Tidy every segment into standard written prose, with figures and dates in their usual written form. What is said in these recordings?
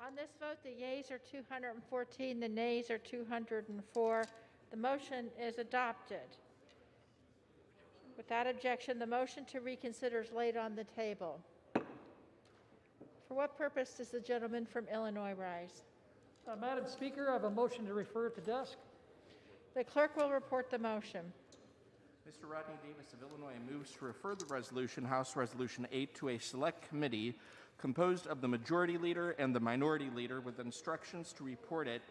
On this vote, the yeas are 214, the nays are 204. The motion is adopted. Without objection, the motion to reconsider is laid on the table. For what purpose does the gentleman from Illinois rise? Madam Speaker, I have a motion to refer to desk. The clerk will report the motion. Mr. Rodney Davis of Illinois moves to refer the resolution, House Resolution 8, to a select committee composed of the majority leader and the minority leader with instructions to report it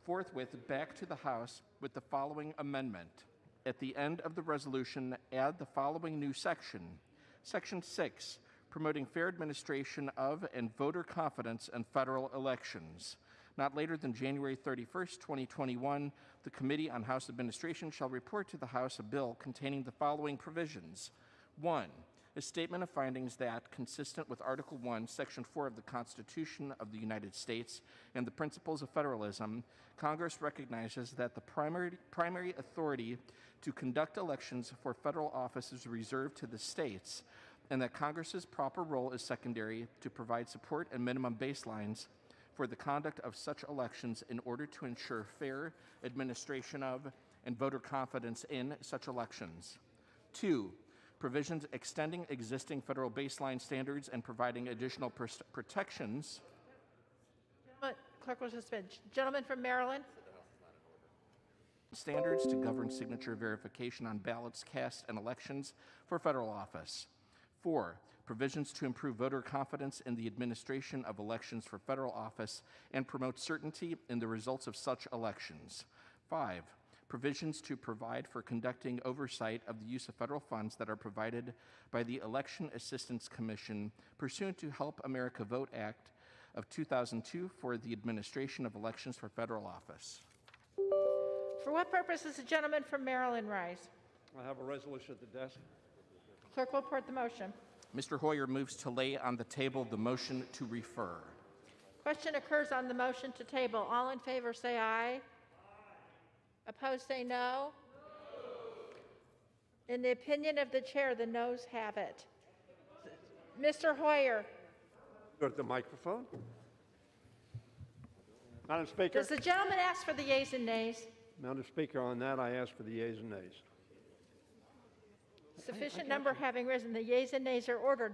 forthwith back to the House with the following amendment. At the end of the resolution, add the following new section. Section 6, promoting fair administration of and voter confidence in federal elections. Not later than January 31st, 2021, the Committee on House Administration shall report to the House a bill containing the following provisions. 1. A statement of findings that, consistent with Article 1, Section 4 of the Constitution of the United States and the principles of federalism, Congress recognizes that the primary authority to conduct elections for federal office is reserved to the states, and that Congress's proper role is secondary to provide support and minimum baselines for the conduct of such elections in order to ensure fair administration of and voter confidence in such elections. 2. Provisions extending existing federal baseline standards and providing additional protections. Clerk will suspend. Gentleman from Maryland. Standards to govern signature verification on ballots cast in elections for federal office. 4. Provisions to improve voter confidence in the administration of elections for federal office and promote certainty in the results of such elections. 5. Provisions to provide for conducting oversight of the use of federal funds that are provided by the Election Assistance Commission pursuant to Help America Vote Act of 2002 for the administration of elections for federal office. For what purpose does the gentleman from Maryland rise? I have a resolution at the desk. Clerk will report the motion. Mr. Hoyer moves to lay on the table the motion to refer. Question occurs on the motion to table. All in favor say aye. Opposed say no. In the opinion of the chair, the noes have it. Mr. Hoyer. Go to the microphone. Madam Speaker. Does the gentleman ask for the yeas and nays? Madam Speaker, on that, I ask for the yeas and nays. Sufficient number having risen, the yeas and nays are ordered.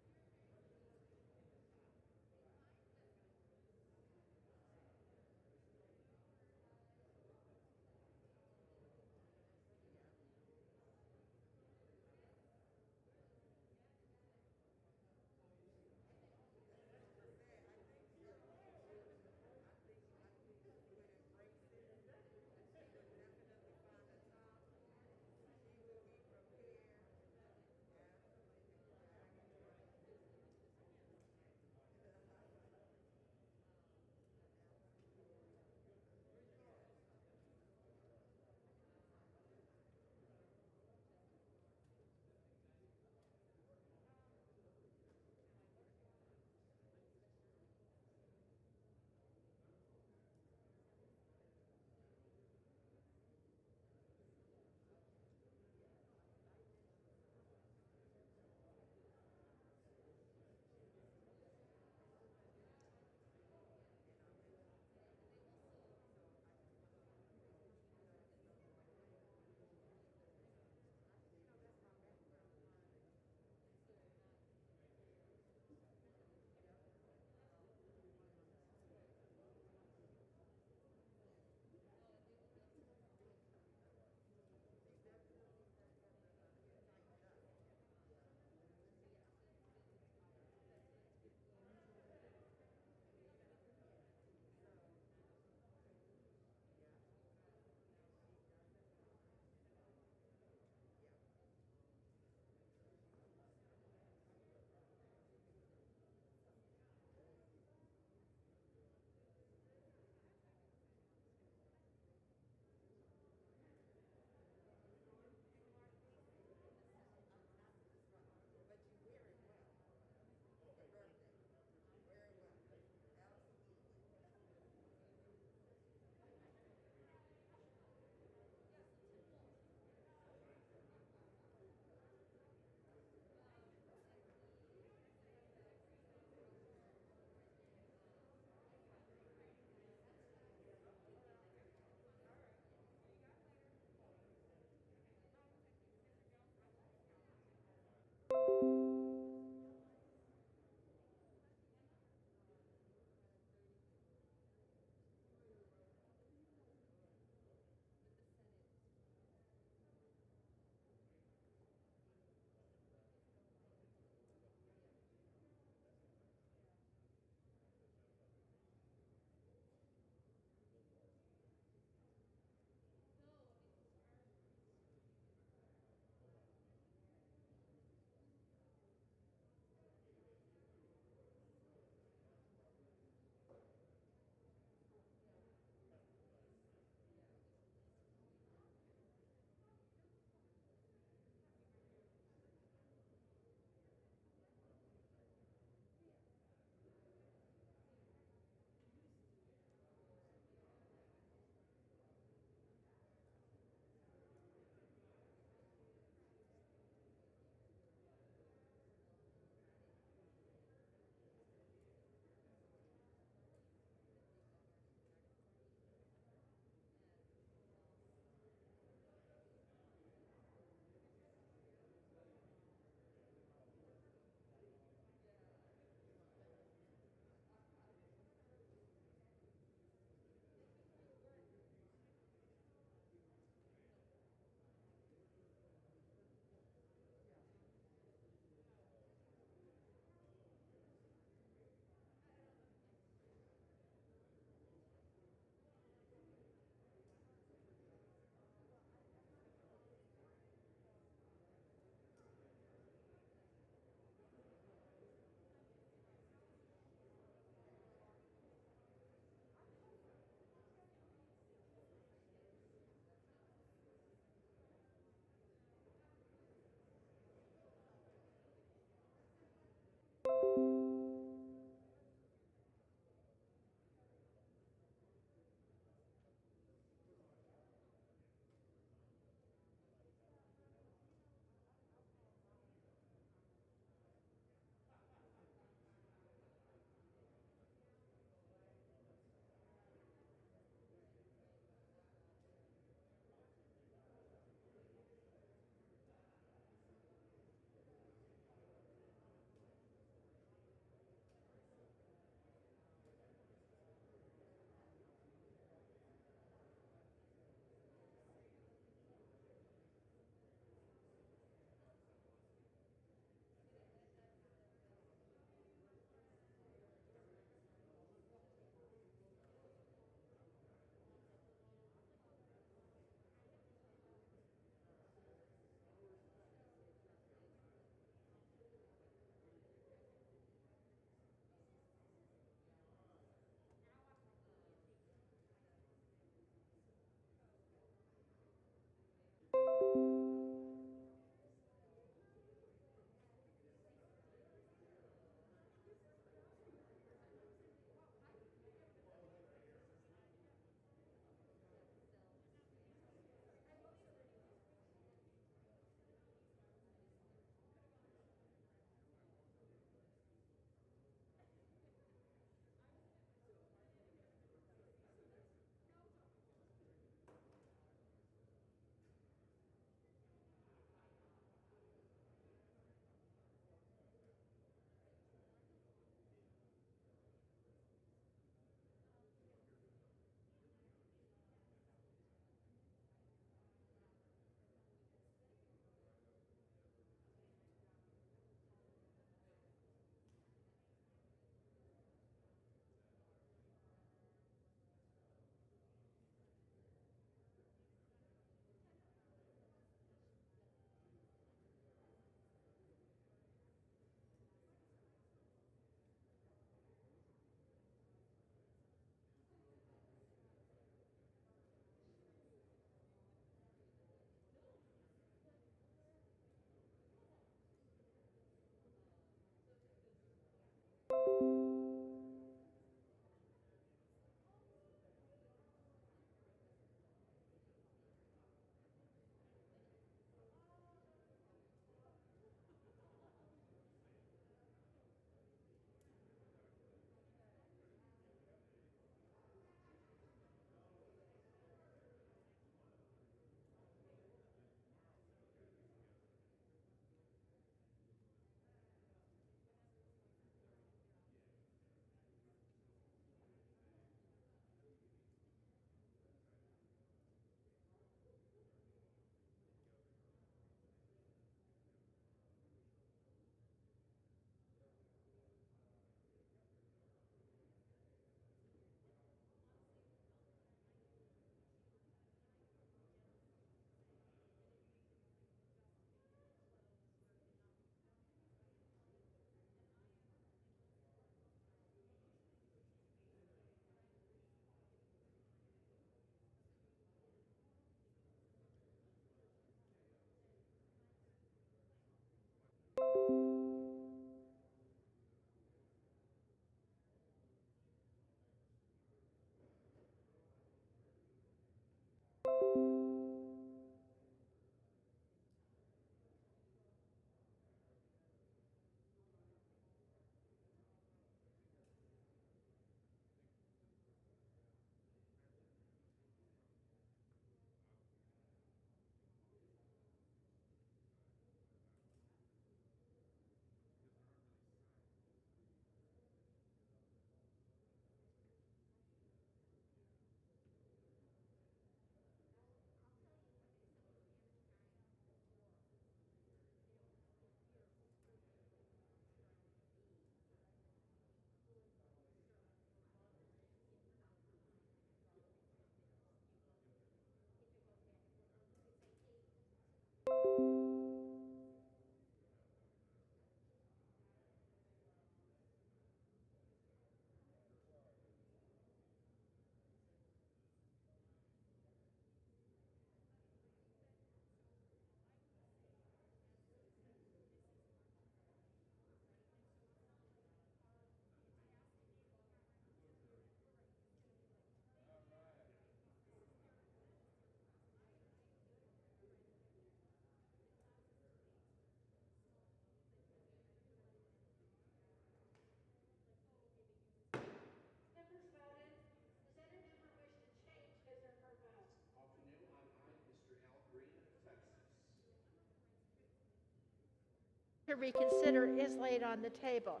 to reconsider is laid on the table.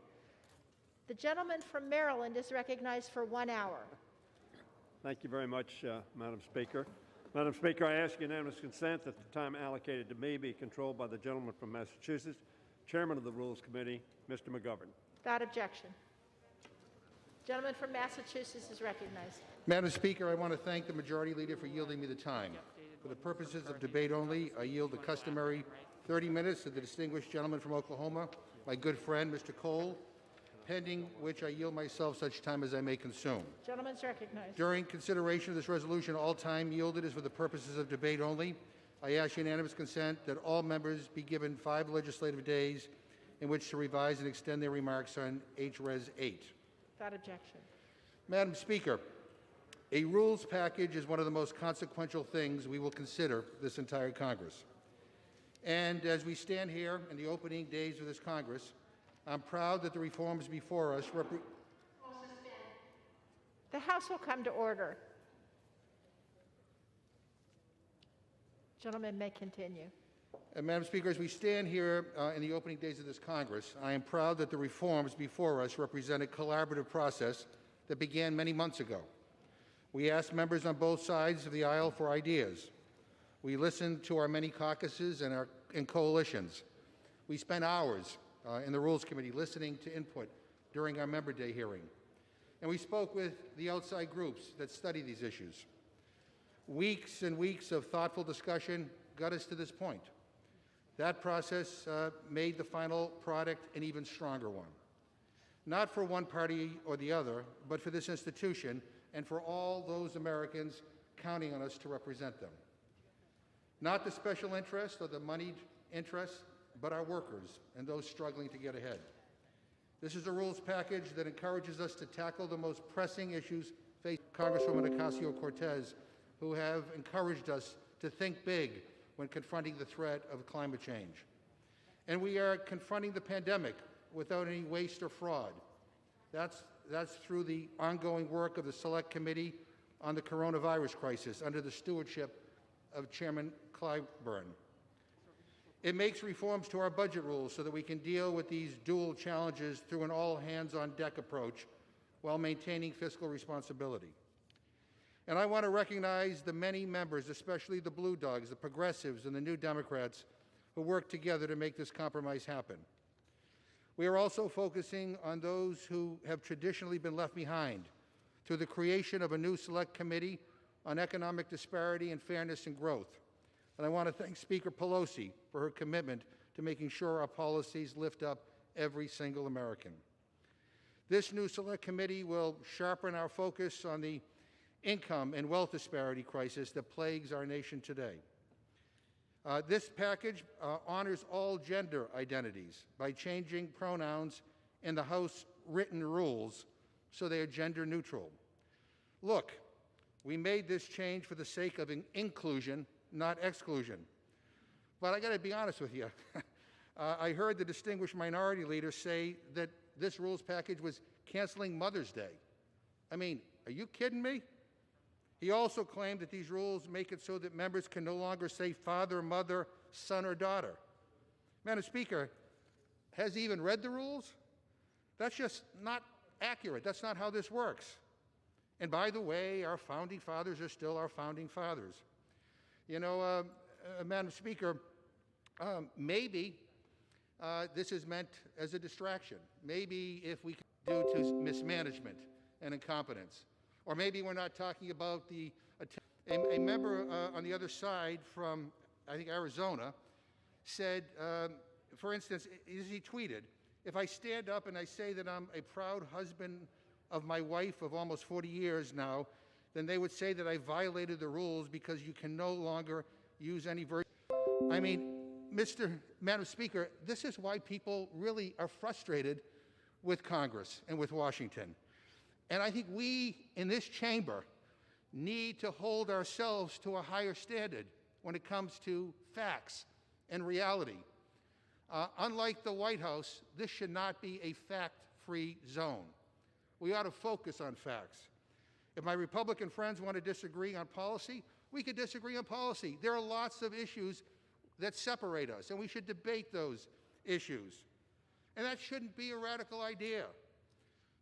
The gentleman from Maryland is recognized for 1 hour. Thank you very much, Madam Speaker. Madam Speaker, I ask unanimous consent that the time allocated to me be controlled by the gentleman from Massachusetts, Chairman of the Rules Committee, Mr. McGovern. Without objection. Gentleman from Massachusetts is recognized. Madam Speaker, I want to thank the Majority Leader for yielding me the time. For the purposes of debate only, I yield the customary 30 minutes to the distinguished gentleman from Oklahoma, my good friend, Mr. Cole, pending which I yield myself such time as I may consume. Gentleman's recognized. During consideration of this resolution, all time yielded is for the purposes of debate only. I ask unanimous consent that all members be given 5 legislative days in which to revise and extend their remarks on HRes 8. Without objection. Madam Speaker, a rules package is one of the most consequential things we will consider this entire Congress. And as we stand here in the opening days of this Congress, I'm proud that the reforms before us The House will come to order. Gentleman may continue. Madam Speaker, as we stand here in the opening days of this Congress, I am proud that the reforms before us represent a collaborative process that began many months ago. We asked members on both sides of the aisle for ideas. We listened to our many caucuses and coalitions. We spent hours in the Rules Committee listening to input during our Member Day hearing. And we spoke with the outside groups that study these issues. Weeks and weeks of thoughtful discussion got us to this point. That process made the final product an even stronger one. Not for one party or the other, but for this institution and for all those Americans counting on us to represent them. Not the special interest or the moneyed interests, but our workers and those struggling to get ahead. This is a rules package that encourages us to tackle the most pressing issues facing Congresswoman Ocasio-Cortez, who have encouraged us to think big when confronting the threat of climate change. And we are confronting the pandemic without any waste or fraud. That's through the ongoing work of the Select Committee on the Coronavirus Crisis under the stewardship of Chairman Clyburn. It makes reforms to our budget rules so that we can deal with these dual challenges through an all-hands-on-deck approach while maintaining fiscal responsibility. And I want to recognize the many members, especially the Blue Dogs, the Progressives, and the New Democrats, who worked together to make this compromise happen. We are also focusing on those who have traditionally been left behind through the creation of a new Select Committee on Economic Disparity and Fairness and Growth. And I want to thank Speaker Pelosi for her commitment to making sure our policies lift up every single American. This new Select Committee will sharpen our focus on the income and wealth disparity crisis that plagues our nation today. This package honors all gender identities by changing pronouns in the House written rules so they are gender neutral. Look, we made this change for the sake of inclusion, not exclusion. But I got to be honest with you. I heard the distinguished minority leader say that this rules package was canceling Mother's Day. I mean, are you kidding me? He also claimed that these rules make it so that members can no longer say father, mother, son, or daughter. Madam Speaker, has he even read the rules? That's just not accurate. That's not how this works. And by the way, our founding fathers are still our founding fathers. You know, Madam Speaker, maybe this is meant as a distraction. Maybe if we could due to mismanagement and incompetence. Or maybe we're not talking about a member on the other side from, I think, Arizona said, for instance, as he tweeted, if I stand up and I say that I'm a proud husband of my wife of almost 40 years now, then they would say that I violated the rules because you can no longer use any version. I mean, Madam Speaker, this is why people really are frustrated with Congress and with Washington. And I think we in this chamber need to hold ourselves to a higher standard when it comes to facts and reality. Unlike the White House, this should not be a fact-free zone. We ought to focus on facts. If my Republican friends want to disagree on policy, we could disagree on policy. There are lots of issues that separate us, and we should debate those issues. And that shouldn't be a radical idea.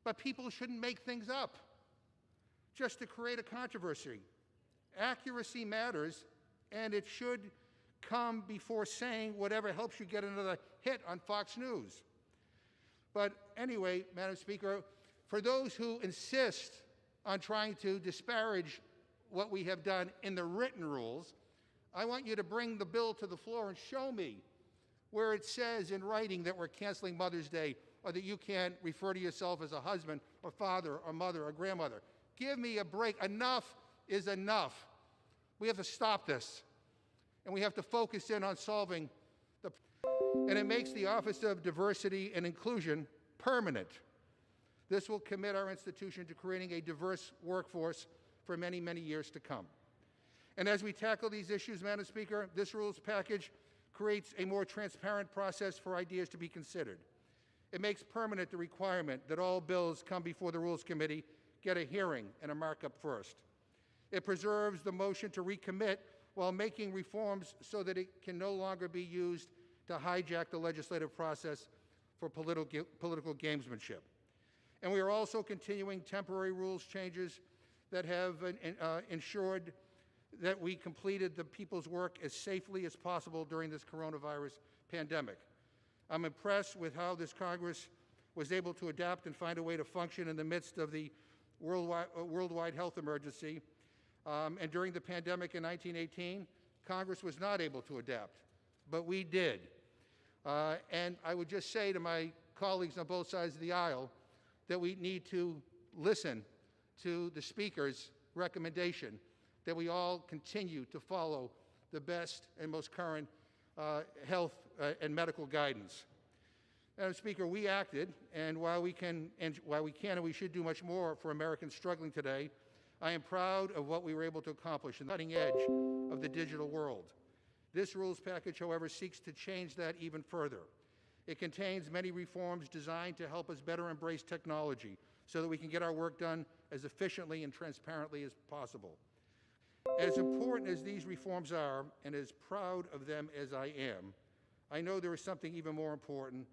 But people shouldn't make things up just to create a controversy. Accuracy matters, and it should come before saying whatever helps you get another hit on Fox News. But anyway, Madam Speaker, for those who insist on trying to disparage what we have done in the written rules, I want you to bring the bill to the floor and show me where it says in writing that we're canceling Mother's Day or that you can't refer to yourself as a husband or father or mother or grandmother. Give me a break. Enough is enough. We have to stop this. And we have to focus in on solving the... And it makes the Office of Diversity and Inclusion permanent. This will commit our institution to creating a diverse workforce for many, many years to come. And as we tackle these issues, Madam Speaker, this rules package creates a more transparent process for ideas to be considered. It makes permanent the requirement that all bills come before the Rules Committee, get a hearing and a markup first. It preserves the motion to recommit while making reforms so that it can no longer be used to hijack the legislative process for political gamesmanship. And we are also continuing temporary rules changes that have ensured that we completed the people's work as safely as possible during this coronavirus pandemic. I'm impressed with how this Congress was able to adapt and find a way to function in the midst of the worldwide health emergency. And during the pandemic in 1918, Congress was not able to adapt, but we did. And I would just say to my colleagues on both sides of the aisle that we need to listen to the Speaker's recommendation that we all continue to follow the best and most current health and medical guidance. Madam Speaker, we acted, and while we can and we should do much more for Americans struggling today, I am proud of what we were able to accomplish in the cutting edge of the digital world. This rules package, however, seeks to change that even further. It contains many reforms designed to help us better embrace technology so that we can get our work done as efficiently and transparently as possible. As important as these reforms are, and as proud of them as I am, I know there is something even more important,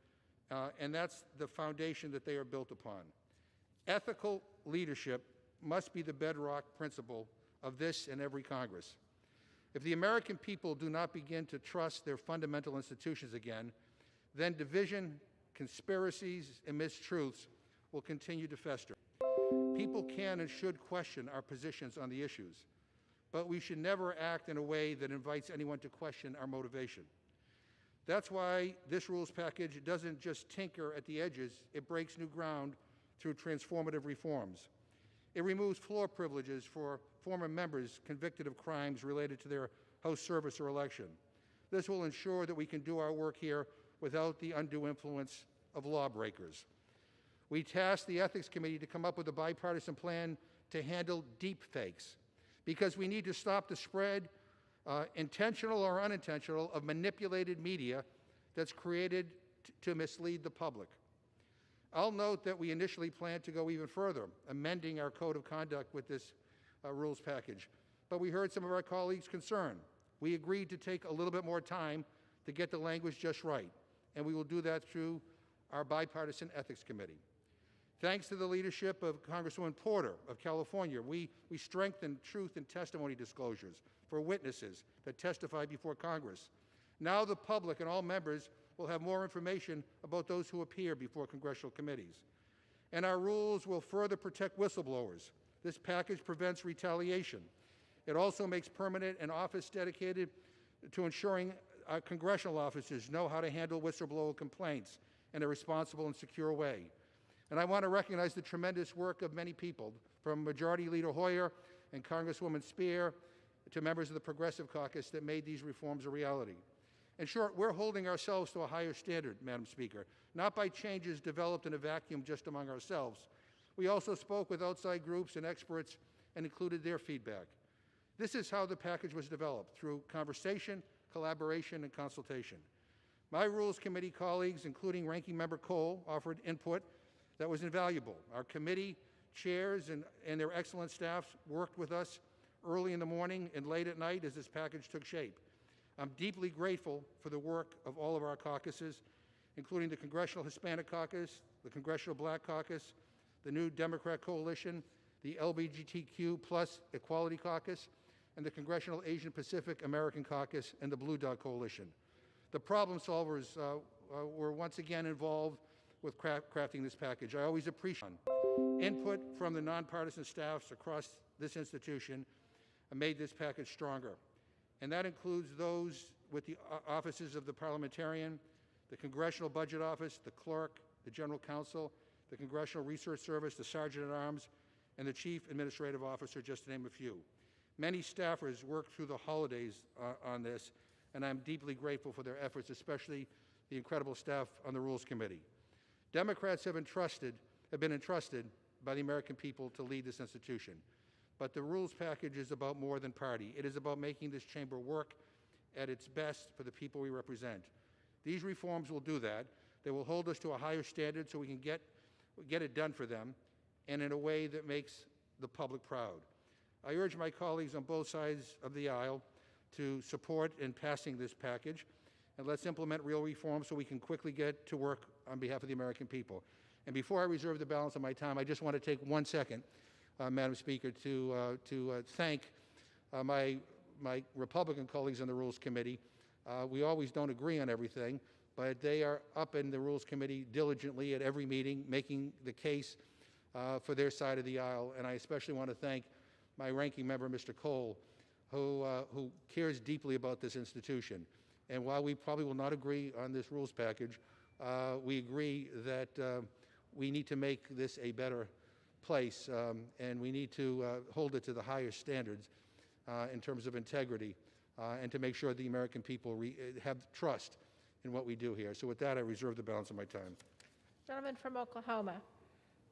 and that's the foundation that they are built upon. Ethical leadership must be the bedrock principle of this and every Congress. If the American people do not begin to trust their fundamental institutions again, then division, conspiracies, and mistruths will continue to fester. People can and should question our positions on the issues, but we should never act in a way that invites anyone to question our motivation. That's why this rules package doesn't just tinker at the edges, it breaks new ground through transformative reforms. It removes floor privileges for former members convicted of crimes related to their House service or election. This will ensure that we can do our work here without the undue influence of lawbreakers. We tasked the Ethics Committee to come up with a bipartisan plan to handle deep fakes, because we need to stop the spread, intentional or unintentional, of manipulated media that's created to mislead the public. I'll note that we initially planned to go even further, amending our code of conduct with this rules package. But we heard some of our colleagues' concern. We agreed to take a little bit more time to get the language just right, and we will do that through our bipartisan Ethics Committee. Thanks to the leadership of Congresswoman Porter of California, we strengthened truth and testimony disclosures for witnesses that testify before Congress. Now the public and all members will have more information about those who appear before congressional committees. And our rules will further protect whistleblowers. This package prevents retaliation. It also makes permanent an office dedicated to ensuring our congressional officers know how to handle whistleblower complaints in a responsible and secure way. And I want to recognize the tremendous work of many people, from Majority Leader Hoyer and Congresswoman Spear to members of the Progressive Caucus, that made these reforms a reality. In short, we're holding ourselves to a higher standard, Madam Speaker, not by changes developed in a vacuum just among ourselves. We also spoke with outside groups and experts and included their feedback. This is how the package was developed, through conversation, collaboration, and consultation. My Rules Committee colleagues, including Ranking Member Cole, offered input that was invaluable. Our committee chairs and their excellent staffs worked with us early in the morning and late at night as this package took shape. I'm deeply grateful for the work of all of our caucuses, including the Congressional Hispanic Caucus, the Congressional Black Caucus, the New Democrat Coalition, the LGBTQ plus Equality Caucus, and the Congressional Asian Pacific American Caucus and the Blue Dog Coalition. The problem solvers were once again involved with crafting this package. I always appreciate input from the nonpartisan staffs across this institution made this package stronger. And that includes those with the offices of the parliamentarian, the Congressional Budget Office, the clerk, the general counsel, the Congressional Research Service, the Sergeant at Arms, and the Chief Administrative Officer, just to name a few. Many staffers worked through the holidays on this, and I'm deeply grateful for their efforts, especially the incredible staff on the Rules Committee. Democrats have been entrusted by the American people to lead this institution. But the rules package is about more than party. It is about making this chamber work at its best for the people we represent. These reforms will do that. They will hold us to a higher standard so we can get it done for them and in a way that makes the public proud. I urge my colleagues on both sides of the aisle to support in passing this package, and let's implement real reforms so we can quickly get to work on behalf of the American people. And before I reserve the balance of my time, I just want to take 1 second, Madam Speaker, to thank my Republican colleagues on the Rules Committee. We always don't agree on everything, but they are up in the Rules Committee diligently at every meeting, making the case for their side of the aisle. And I especially want to thank my ranking member, Mr. Cole, who cares deeply about this institution. And while we probably will not agree on this rules package, we agree that we need to make this a better place, and we need to hold it to the highest standards in terms of integrity, and to make sure the American people have trust in what we do here. So with that, I reserve the balance of my time. Gentleman from Oklahoma.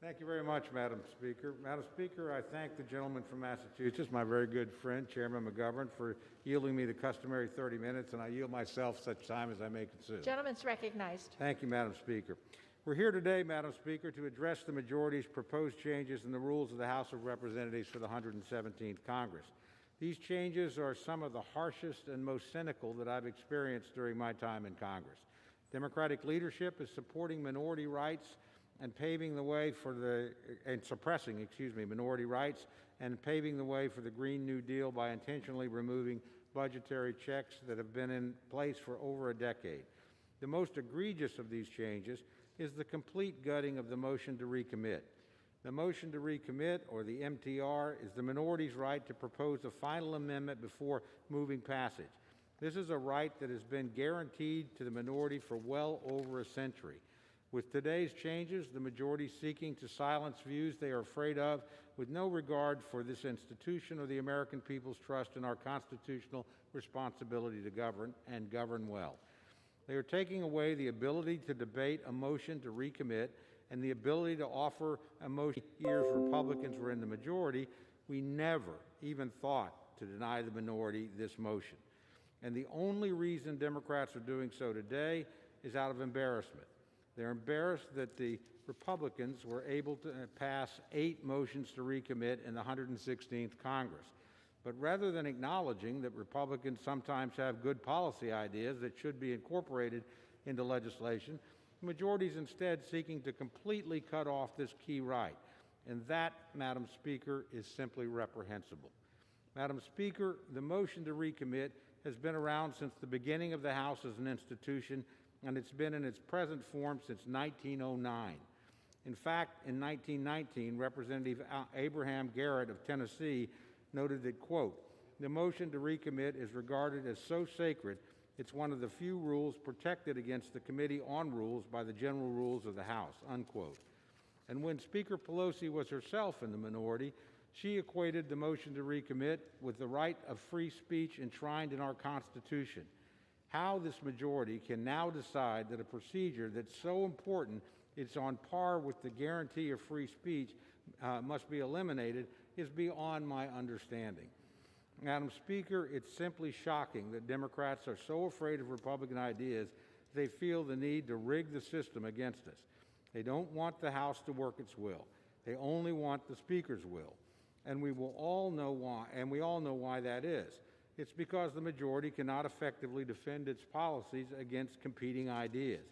Thank you very much, Madam Speaker. Madam Speaker, I thank the gentleman from Massachusetts, my very good friend, Chairman McGovern, for yielding me the customary 30 minutes, and I yield myself such time as I may consume. Gentleman's recognized. Thank you, Madam Speaker. We're here today, Madam Speaker, to address the majority's proposed changes in the rules of the House of Representatives for the 117th Congress. These changes are some of the harshest and most cynical that I've experienced during my time in Congress. Democratic leadership is supporting minority rights and paving the way for suppressing minority rights and paving the way for the Green New Deal by intentionally removing budgetary checks that have been in place for over a decade. The most egregious of these changes is the complete gutting of the motion to recommit. The motion to recommit, or the MTR, is the minority's right to propose a final amendment before moving passage. This is a right that has been guaranteed to the minority for well over a century. With today's changes, the majority is seeking to silence views they are afraid of, with no regard for this institution or the American people's trust in our constitutional responsibility to govern, and govern well. They are taking away the ability to debate a motion to recommit and the ability to offer a motion. Years Republicans were in the majority, we never even thought to deny the minority this motion. And the only reason Democrats are doing so today is out of embarrassment. They're embarrassed that the Republicans were able to pass 8 motions to recommit in the 116th Congress. But rather than acknowledging that Republicans sometimes have good policy ideas that should be incorporated into legislation, the majority is instead seeking to completely cut off this key right. And that, Madam Speaker, is simply reprehensible. Madam Speaker, the motion to recommit has been around since the beginning of the House as an institution, and it's been in its present form since 1909. In fact, in 1919, Representative Abraham Garrett of Tennessee noted that, quote, "The motion to recommit is regarded as so sacred, it's one of the few rules protected against the Committee on Rules by the general rules of the House," unquote. And when Speaker Pelosi was herself in the minority, she equated the motion to recommit with the right of free speech enshrined in our Constitution. How this majority can now decide that a procedure that's so important it's on par with the guarantee of free speech must be eliminated is beyond my understanding. Madam Speaker, it's simply shocking that Democrats are so afraid of Republican ideas they feel the need to rig the system against us. They don't want the House to work its will. They only want the Speaker's will. And we all know why that is. It's because the majority cannot effectively defend its policies against competing ideas.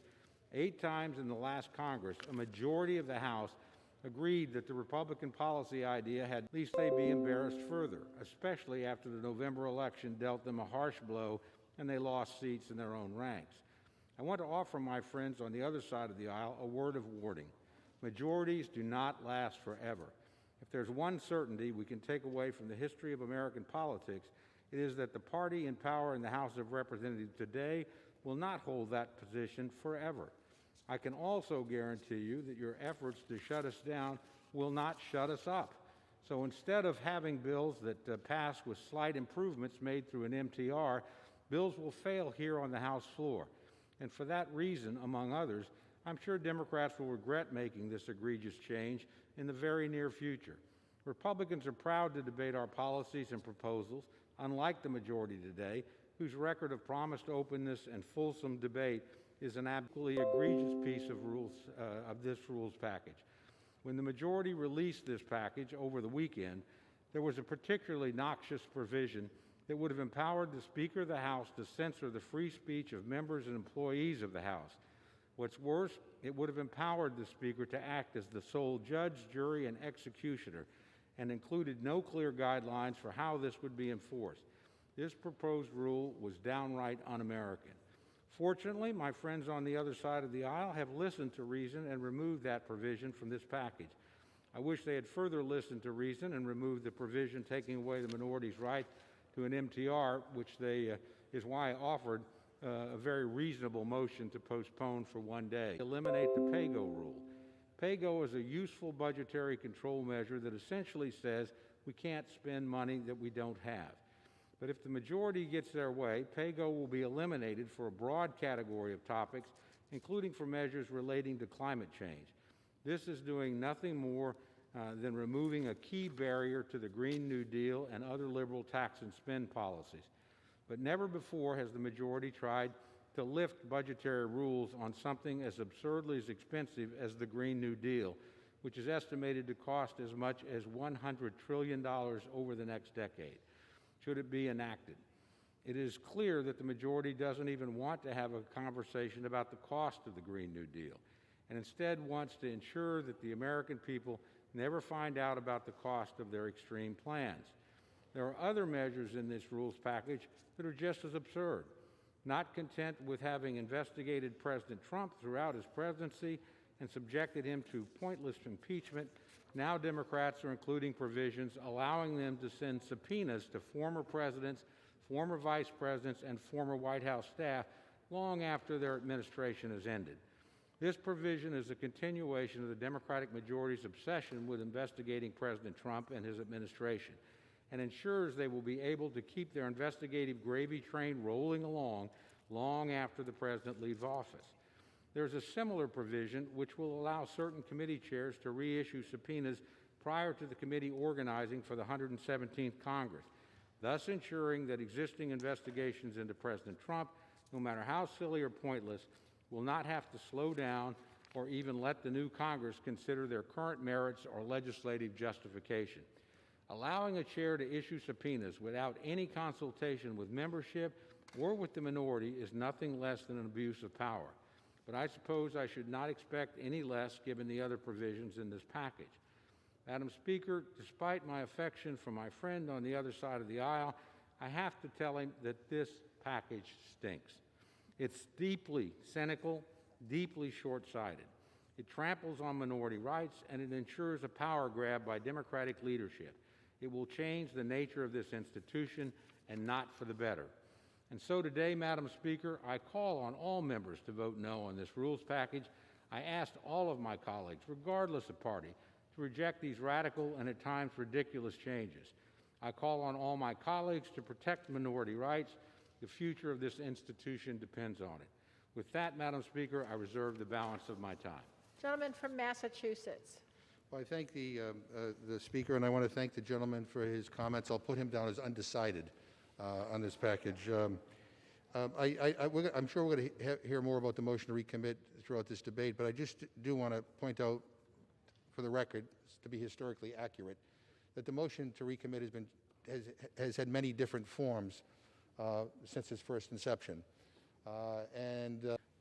8 times in the last Congress, a majority of the House agreed that the Republican policy idea had at least they be embarrassed further, especially after the November election dealt them a harsh blow and they lost seats in their own ranks. I want to offer my friends on the other side of the aisle a word of warning. Majorities do not last forever. If there's one certainty we can take away from the history of American politics, it is that the party in power in the House of Representatives today will not hold that position forever. I can also guarantee you that your efforts to shut us down will not shut us up. So instead of having bills that pass with slight improvements made through an MTR, bills will fail here on the House floor. And for that reason, among others, I'm sure Democrats will regret making this egregious change in the very near future. Republicans are proud to debate our policies and proposals, unlike the majority today, whose record of promised openness and fulsome debate is an absolutely egregious piece of this rules package. When the majority released this package over the weekend, there was a particularly noxious provision that would have empowered the Speaker of the House to censor the free speech of members and employees of the House. What's worse, it would have empowered the Speaker to act as the sole judge, jury, and executioner, and included no clear guidelines for how this would be enforced. This proposed rule was downright un-American. Fortunately, my friends on the other side of the aisle have listened to reason and removed that provision from this package. I wish they had further listened to reason and removed the provision taking away the minority's right to an MTR, which is why I offered a very reasonable motion to postpone for one day. Eliminate the PAYGO rule. PAYGO is a useful budgetary control measure that essentially says we can't spend money that we don't have. But if the majority gets their way, PAYGO will be eliminated for a broad category of topics, including for measures relating to climate change. This is doing nothing more than removing a key barrier to the Green New Deal and other liberal tax and spend policies. But never before has the majority tried to lift budgetary rules on something as absurdly as expensive as the Green New Deal, which is estimated to cost as much as $100 trillion over the next decade, should it be enacted. It is clear that the majority doesn't even want to have a conversation about the cost of the Green New Deal, and instead wants to ensure that the American people never find out about the cost of their extreme plans. There are other measures in this rules package that are just as absurd. Not content with having investigated President Trump throughout his presidency and subjected him to pointless impeachment, now Democrats are including provisions allowing them to send subpoenas to former presidents, former vice presidents, and former White House staff long after their administration has ended. This provision is a continuation of the Democratic majority's obsession with investigating President Trump and his administration, and ensures they will be able to keep their investigative gravy train rolling along long after the president leaves office. There's a similar provision which will allow certain committee chairs to reissue subpoenas prior to the committee organizing for the 117th Congress, thus ensuring that existing investigations into President Trump, no matter how silly or pointless, will not have to slow down or even let the new Congress consider their current merits or legislative justification. Allowing a chair to issue subpoenas without any consultation with membership or with the minority is nothing less than an abuse of power. But I suppose I should not expect any less given the other provisions in this package. Madam Speaker, despite my affection for my friend on the other side of the aisle, I have to tell him that this package stinks. It's deeply cynical, deeply short-sighted. It tramples on minority rights, and it ensures a power grab by Democratic leadership. It will change the nature of this institution, and not for the better. And so today, Madam Speaker, I call on all members to vote no on this rules package. I asked all of my colleagues, regardless of party, to reject these radical and at times ridiculous changes. I call on all my colleagues to protect minority rights. The future of this institution depends on it. With that, Madam Speaker, I reserve the balance of my time. Gentleman from Massachusetts. Well, I thank the Speaker, and I want to thank the gentleman for his comments. I'll put him down as undecided on this package. I'm sure we're going to hear more about the motion to recommit throughout this debate, but I just do want to point out, for the record, to be historically accurate, that the motion to recommit has had many different forms since its first inception.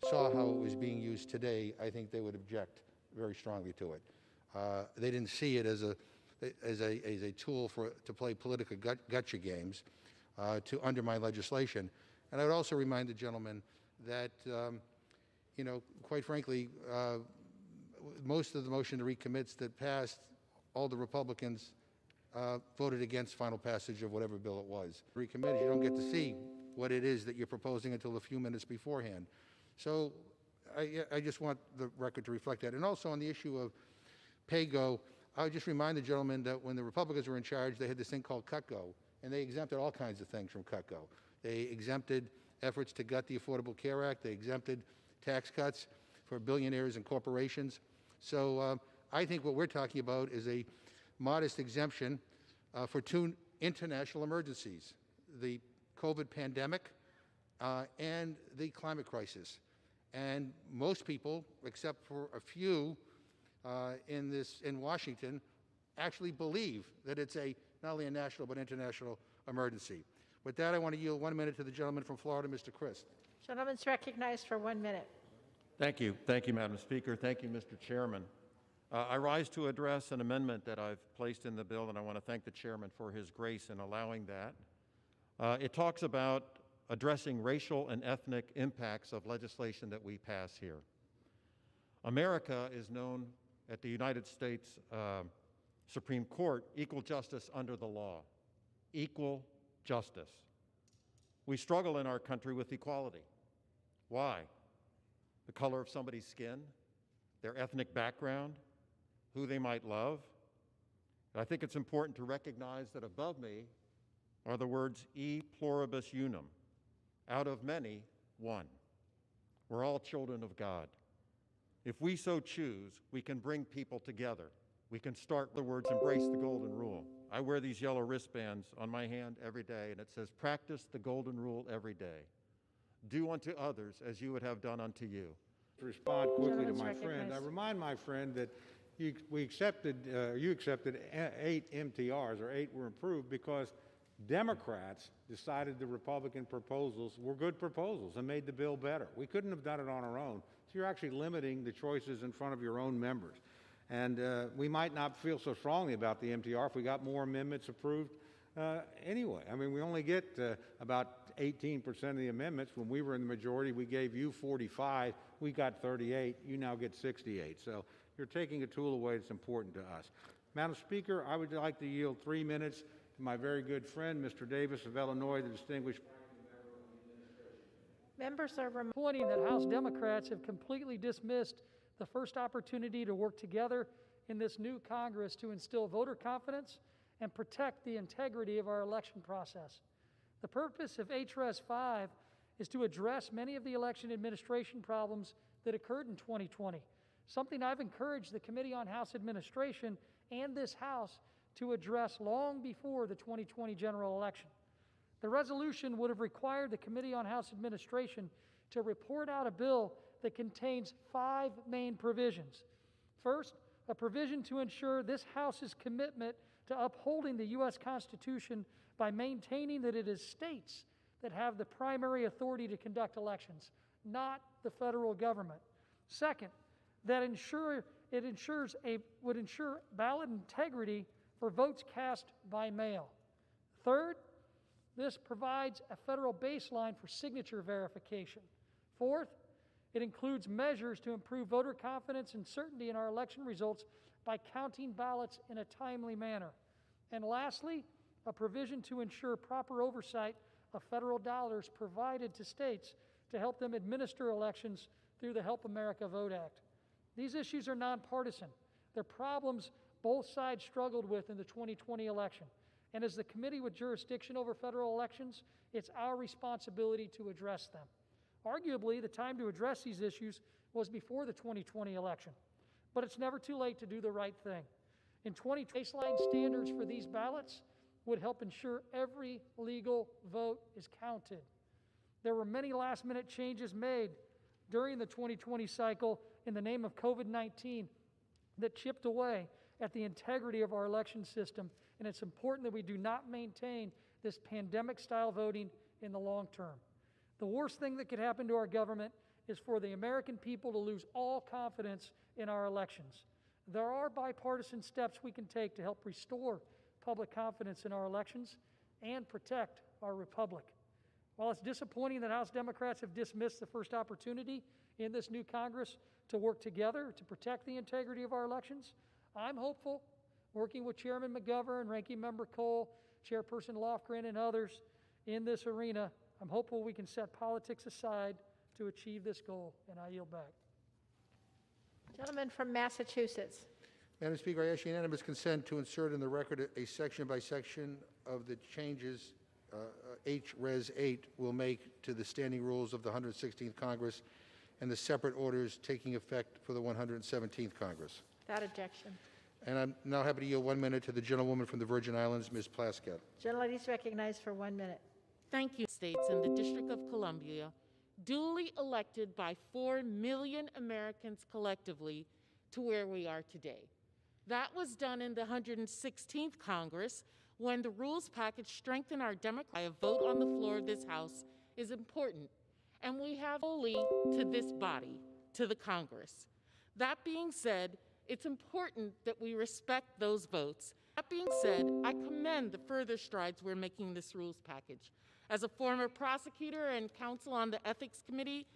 saw how it was being used today, I think they would object very strongly to it. They didn't see it as a tool to play political gotcha games to undermine legislation. And I would also remind the gentleman that, quite frankly, most of the motion to recommits that passed, all the Republicans voted against final passage of whatever bill it was. Recommit, you don't get to see what it is that you're proposing until a few minutes beforehand. So I just want the record to reflect that. And also on the issue of pay-go, I would just remind the gentleman that when the Republicans were in charge, they had this thing called cut-go, and they exempted all kinds of things from cut-go. They exempted efforts to gut the Affordable Care Act. They exempted tax cuts for billionaires and corporations. So I think what we're talking about is a modest exemption for two international emergencies, the COVID pandemic and the climate crisis. And most people, except for a few in Washington, actually believe that it's not only a national but international emergency. With that, I want to yield 1 minute to the gentleman from Florida, Mr. Christ. Gentleman's recognized for 1 minute. Thank you. Thank you, Madam Speaker. Thank you, Mr. Chairman. I rise to address an amendment that I've placed in the bill, and I want to thank the chairman for his grace in allowing that. It talks about addressing racial and ethnic impacts of legislation that we pass here. America is known at the United States Supreme Court, equal justice under the law. Equal justice. We struggle in our country with equality. Why? The color of somebody's skin, their ethnic background, who they might love. I think it's important to recognize that above me are the words e pluribus unum, out of many, one. We're all children of God. If we so choose, we can bring people together. We can start the words, embrace the golden rule. I wear these yellow wristbands on my hand every day, and it says, practice the golden rule every day. Do unto others as you would have done unto you. To respond quickly to Gentleman's my friend, I recognized. remind my friend that you accepted 8 MTRs, or 8 were approved, because Democrats decided the Republican proposals were good proposals and made the bill better. We couldn't have done it on our own. So you're actually limiting the choices in front of your own members. And we might not feel so strongly about the MTR if we got more amendments approved anyway. I mean, we only get about 18% of the amendments. When we were in the majority, we gave you 45. We got 38. You now get 68. So you're taking a tool away that's important to us. Madam Speaker, I would like to yield 3 minutes to my very good friend, Mr. Davis of Illinois, the distinguished Members are reminded Pointing that House Democrats have completely dismissed the first opportunity to work together in this new Congress to instill voter confidence and protect the integrity of our election process. The purpose of HRES 5 is to address many of the election administration problems that occurred in 2020, something I've encouraged the Committee on House Administration and this House to address long before the 2020 general election. The resolution would have required the Committee on House Administration to report out a bill that contains 5 main provisions. First, a provision to ensure this House's commitment to upholding the U.S. Constitution by maintaining that it is states that have the primary authority to conduct elections, not the federal government. Second, that would ensure ballot integrity for votes cast by mail. Third, this provides a federal baseline for signature verification. Fourth, it includes measures to improve voter confidence and certainty in our election results by counting ballots in a timely manner. And lastly, a provision to ensure proper oversight of federal dollars provided to states to help them administer elections through the Help America Vote Act. These issues are nonpartisan. They're problems both sides struggled with in the 2020 election. And as the committee with jurisdiction over federal elections, it's our responsibility to address them. Arguably, the time to address these issues was before the 2020 election, but it's never too late to do the right thing. In 2020, baseline standards for these ballots would help ensure every legal vote is counted. There were many last-minute changes made during the 2020 cycle in the name of COVID-19 that chipped away at the integrity of our election system, and it's important that we do not maintain this pandemic-style voting in the long term. The worst thing that could happen to our government is for the American people to lose all confidence in our elections. There are bipartisan steps we can take to help restore public confidence in our elections and protect our republic. While it's disappointing that House Democrats have dismissed the first opportunity in this new Congress to work together to protect the integrity of our elections, I'm hopeful, working with Chairman McGovern, Ranking Member Cole, Chairperson Lofgren, and others in this arena, I'm hopeful we can set politics aside to achieve this goal, and I yield back. Gentleman from Massachusetts. Madam Speaker, I ask unanimous consent to insert in the record a section by section of the changes H. Res. 8 will make to the standing rules of the 116th Congress and the separate orders taking effect for the 117th Congress. Without objection. And I'm now happy to yield 1 minute to the gentlewoman from the Virgin Islands, Ms. Plaskett. Gentlelady is recognized for 1 minute. Thank you, States and the District of Columbia, duly elected by 4 million Americans collectively to where we are today. That was done in the 116th Congress when the rules package strengthened our democracy. A vote on the floor of this House is important, and we have only to this body, to the Congress. That being said, it's important that we respect those votes. That being said, I commend the further strides we're making in this rules package. As a former prosecutor and counsel on the Ethics Committee,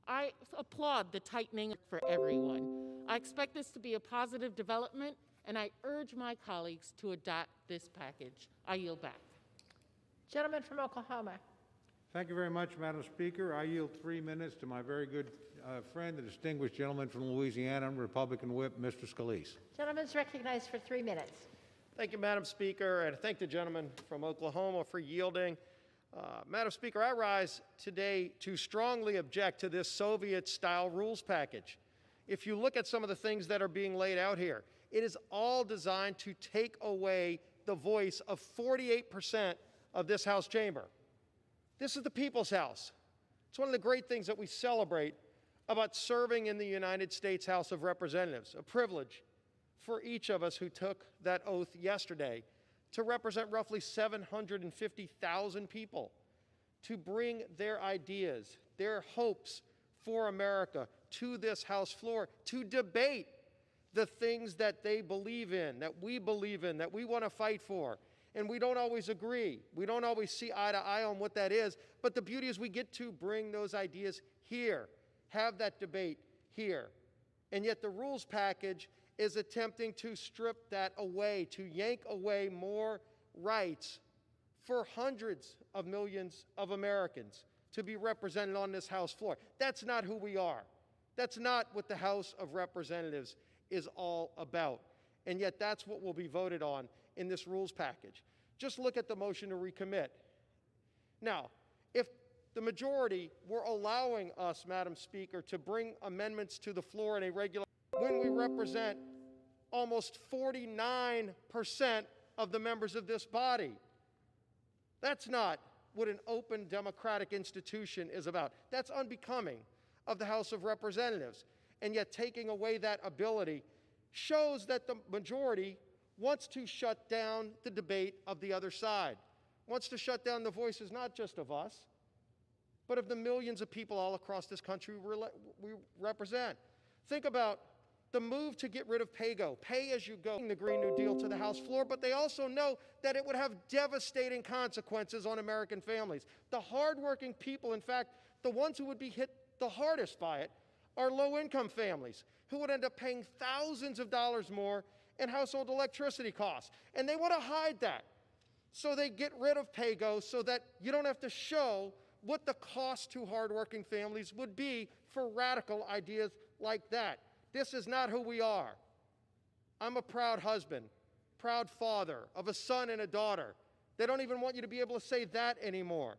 I applaud the tightening for everyone. I expect this to be a positive development, and I urge my colleagues to adopt this package. I yield back. Gentleman from Oklahoma. Thank you very much, Madam Speaker. I yield 3 minutes to my very good friend, the distinguished gentleman from Louisiana, Republican Whip, Mr. Scalise. Gentleman is recognized for 3 minutes. Thank you, Madam Speaker, and thank the gentleman from Oklahoma for yielding. Madam Speaker, I rise today to strongly object to this Soviet-style rules package. If you look at some of the things that are being laid out here, it is all designed to take away the voice of 48% of this House chamber. This is the people's house. It's one of the great things that we celebrate about serving in the United States House of Representatives, a privilege for each of us who took that oath yesterday to represent roughly 750,000 people, to bring their ideas, their hopes for America to this House floor, to debate the things that they believe in, that we believe in, that we want to fight for. And we don't always agree. We don't always see eye to eye on what that is, but the beauty is we get to bring those ideas here, have that debate here. And yet the rules package is attempting to strip that away, to yank away more rights for hundreds of millions of Americans to be represented on this House floor. That's not who we are. That's not what the House of Representatives is all about. And yet that's what will be voted on in this rules package. Just look at the motion to recommit. Now, if the majority were allowing us, Madam Speaker, to bring amendments to the floor in a regular, when we represent almost 49% of the members of this body. That's not what an open democratic institution is about. That's unbecoming of the House of Representatives. And yet taking away that ability shows that the majority wants to shut down the debate of the other side, wants to shut down the voices not just of us, but of the millions of people all across this country we represent. Think about the move to get rid of pay-go, pay-as-you-go, the Green New Deal to the House floor, but they also know that it would have devastating consequences on American families. The hardworking people, in fact, the ones who would be hit the hardest by it, are low-income families who would end up paying thousands of dollars more in household electricity costs. And they want to hide that. So they get rid of pay-go so that you don't have to show what the cost to hardworking families would be for radical ideas like that. This is not who we are. I'm a proud husband, proud father of a son and a daughter. They don't even want you to be able to say that anymore.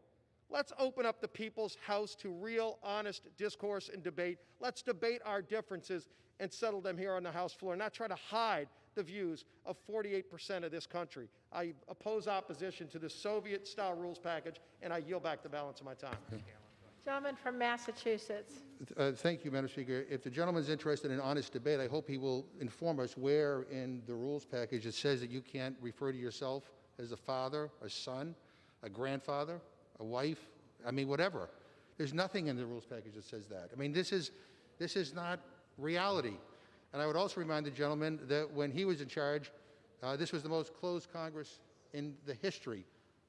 Let's open up the people's house to real, honest discourse and debate. Let's debate our differences and settle them here on the House floor, not try to hide the views of 48% of this country. I oppose opposition to the Soviet-style rules package, and I yield back the balance of my time. Gentleman from Massachusetts. Thank you, Madam Speaker. If the gentleman's interested in honest debate, I hope he will inform us where in the rules package it says that you can't refer to yourself as a father, a son, a grandfather, a wife, I mean, whatever. There's nothing in the rules package that says that. I mean, this is not reality. And I would also remind the gentleman that when he was in charge, this was the most closed Congress in the history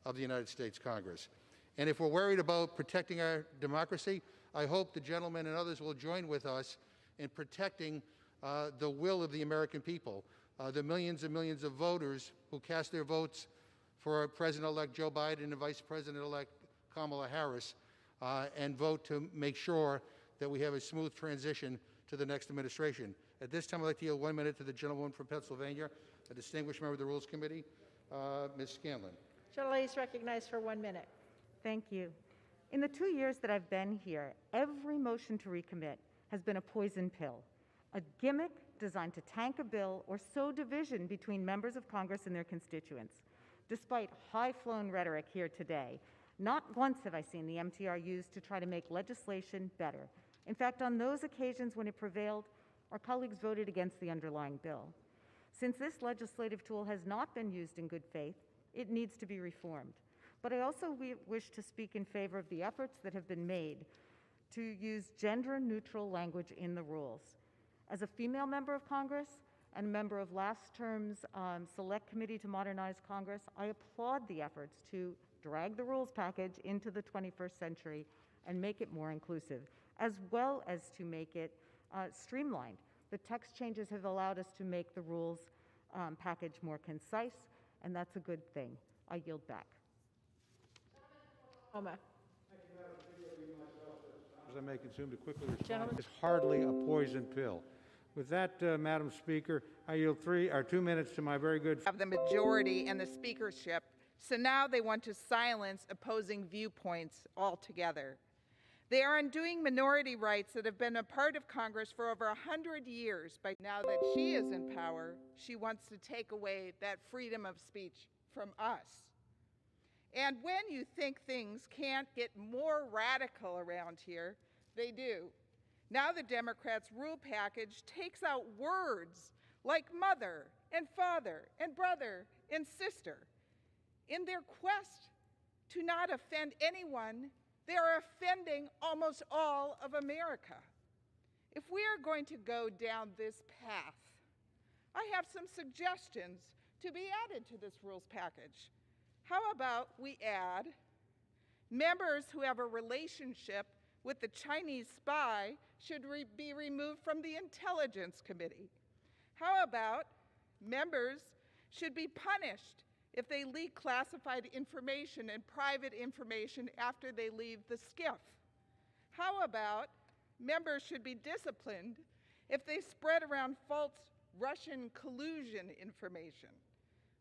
of the United States Congress. And if we're worried about protecting our democracy, I hope the gentleman and others will join with us in protecting the will of the American people, the millions and millions of voters who cast their votes for President-elect Joe Biden and Vice President-elect Kamala Harris, and vote to make sure that we have a smooth transition to the next administration. At this time, I'd like to yield 1 minute to the gentlewoman from Pennsylvania, a distinguished member of the Rules Committee, Ms. Scanlon. Gentlelady is recognized for 1 minute. Thank you. In the 2 years that I've been here, every motion to recommit has been a poison pill, a gimmick designed to tank a bill or sow division between members of Congress and their constituents. Despite high-flown rhetoric here today, not once have I seen the MTR used to try to make legislation better. In fact, on those occasions when it prevailed, our colleagues voted against the underlying bill. Since this legislative tool has not been used in good faith, it needs to be reformed. But I also wish to speak in favor of the efforts that have been made to use gender-neutral language in the rules. As a female member of Congress and a member of last term's Select Committee to Modernize Congress, I applaud the efforts to drag the rules package into the 21st century and make it more inclusive, as well as to make it streamlined. The text changes have allowed us to make the rules package more concise, and that's a good thing. I yield back. Oklahoma. As I may consume to quickly respond, Gentleman. is hardly a poison pill. With that, Madam Speaker, I yield 2 minutes to my very good Have the majority and the speakership, so now they want to silence opposing viewpoints altogether. They are undoing minority rights that have been a part of Congress for over 100 years. But now that she is in power, she wants to take away that freedom of speech from us. And when you think things can't get more radical around here, they do. Now the Democrats' rule package takes out words like mother and father and brother and sister. In their quest to not offend anyone, they are offending almost all of America. If we are going to go down this path, I have some suggestions to be added to this rules package. How about we add members who have a relationship with the Chinese spy should be removed from the Intelligence Committee? How about members should be punished if they leak classified information and private information after they leave the skiff? How about members should be disciplined if they spread around false Russian collusion information?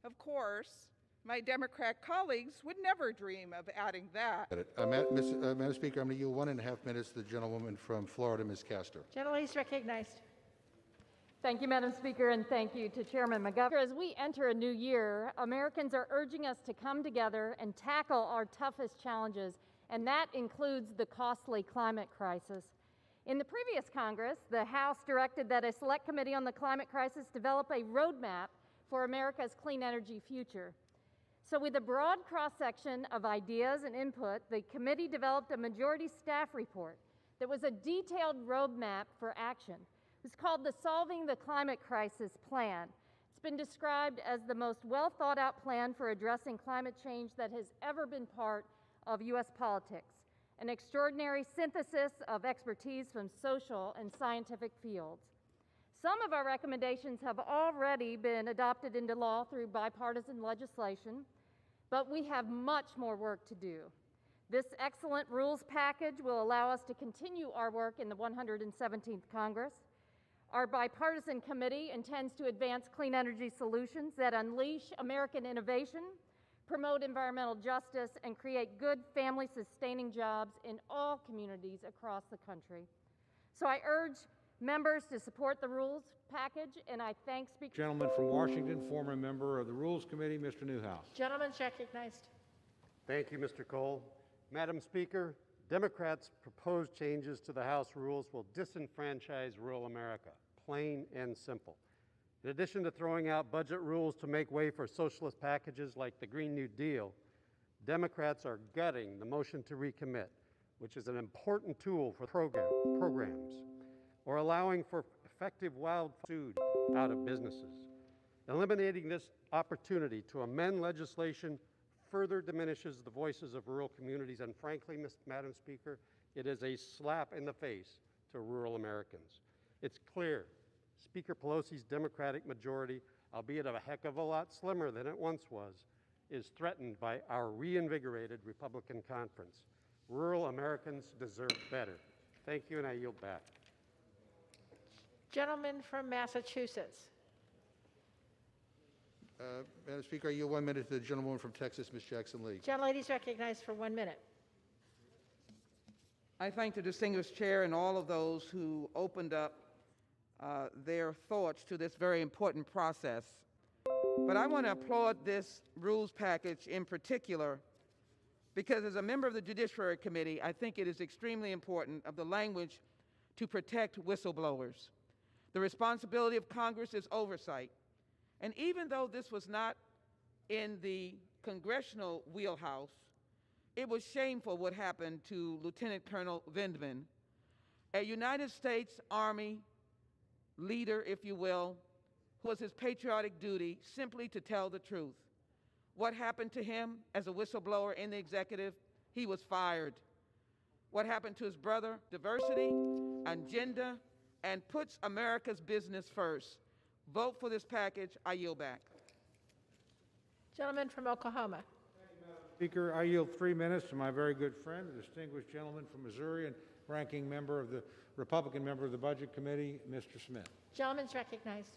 Of course, my Democrat colleagues would never dream of adding that. Madam Speaker, I'm going to yield 1.5 minutes to the gentlewoman from Florida, Ms. Castor. Gentlelady is recognized. Thank you, Madam Speaker, and thank you to Chairman McGovern. As we enter a new year, Americans are urging us to come together and tackle our toughest challenges, and that includes the costly climate crisis. In the previous Congress, the House directed that a select committee on the climate crisis develop a roadmap for America's clean energy future. So with a broad cross-section of ideas and input, the committee developed a majority staff report that was a detailed roadmap for action. It's called the Solving the Climate Crisis Plan. It's been described as the most well-thought-out plan for addressing climate change that has ever been part of U.S. politics, an extraordinary synthesis of expertise from social and scientific fields. Some of our recommendations have already been adopted into law through bipartisan legislation, but we have much more work to do. This excellent rules package will allow us to continue our work in the 117th Congress. Our bipartisan committee intends to advance clean energy solutions that unleash American innovation, promote environmental justice, and create good family-sustaining jobs in all communities across the country. So I urge members to support the rules package, and I thank Speaker. Gentleman from Washington, former member of the Rules Committee, Mr. Newhouse. Gentleman's recognized. Thank you, Mr. Cole. Madam Speaker, Democrats' proposed changes to the House rules will disenfranchise rural America, plain and simple. In addition to throwing out budget rules to make way for socialist packages like the Green New Deal, Democrats are gutting the motion to recommit, which is an important tool for programs, or allowing for effective wild food out of businesses. Eliminating this opportunity to amend legislation further diminishes the voices of rural communities, and frankly, Madam Speaker, it is a slap in the face to rural Americans. It's clear Speaker Pelosi's Democratic majority, albeit a heck of a lot slimmer than it once was, is threatened by our reinvigorated Republican conference. Rural Americans deserve better. Thank you, and I yield back. Gentleman from Massachusetts. Madam Speaker, I yield 1 minute to the gentlewoman from Texas, Ms. Jackson-Lee. Gentlelady is recognized for 1 minute. I thank the distinguished chair and all of those who opened up their thoughts to this very important process. But I want to applaud this rules package in particular because as a member of the Judiciary Committee, I think it is extremely important of the language to protect whistleblowers. The responsibility of Congress is oversight. And even though this was not in the congressional wheelhouse, it was shameful what happened to Lieutenant Colonel Vindman, a United States Army leader, if you will, who was his patriotic duty simply to tell the truth. What happened to him as a whistleblower in the executive? He was fired. What happened to his brother? Diversity, agenda, and puts America's business first. Vote for this package. I yield back. Gentleman from Oklahoma. Speaker, I yield 3 minutes to my very good friend, the distinguished gentleman from Missouri and ranking member of the Republican member of the Budget Committee, Mr. Smith. Gentleman's recognized.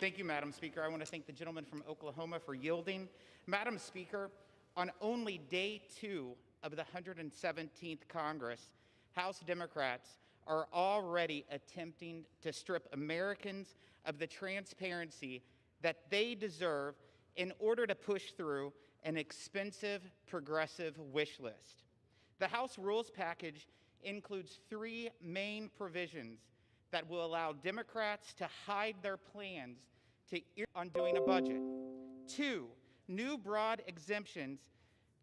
Thank you, Madam Speaker. I want to thank the gentleman from Oklahoma for yielding. Madam Speaker, on only day 2 of the 117th Congress, House Democrats are already attempting to strip Americans of the transparency that they deserve in order to push through an expensive progressive wish list. The House Rules package includes 3 main provisions that will allow Democrats to hide their plans on doing a budget. 2, new broad exemptions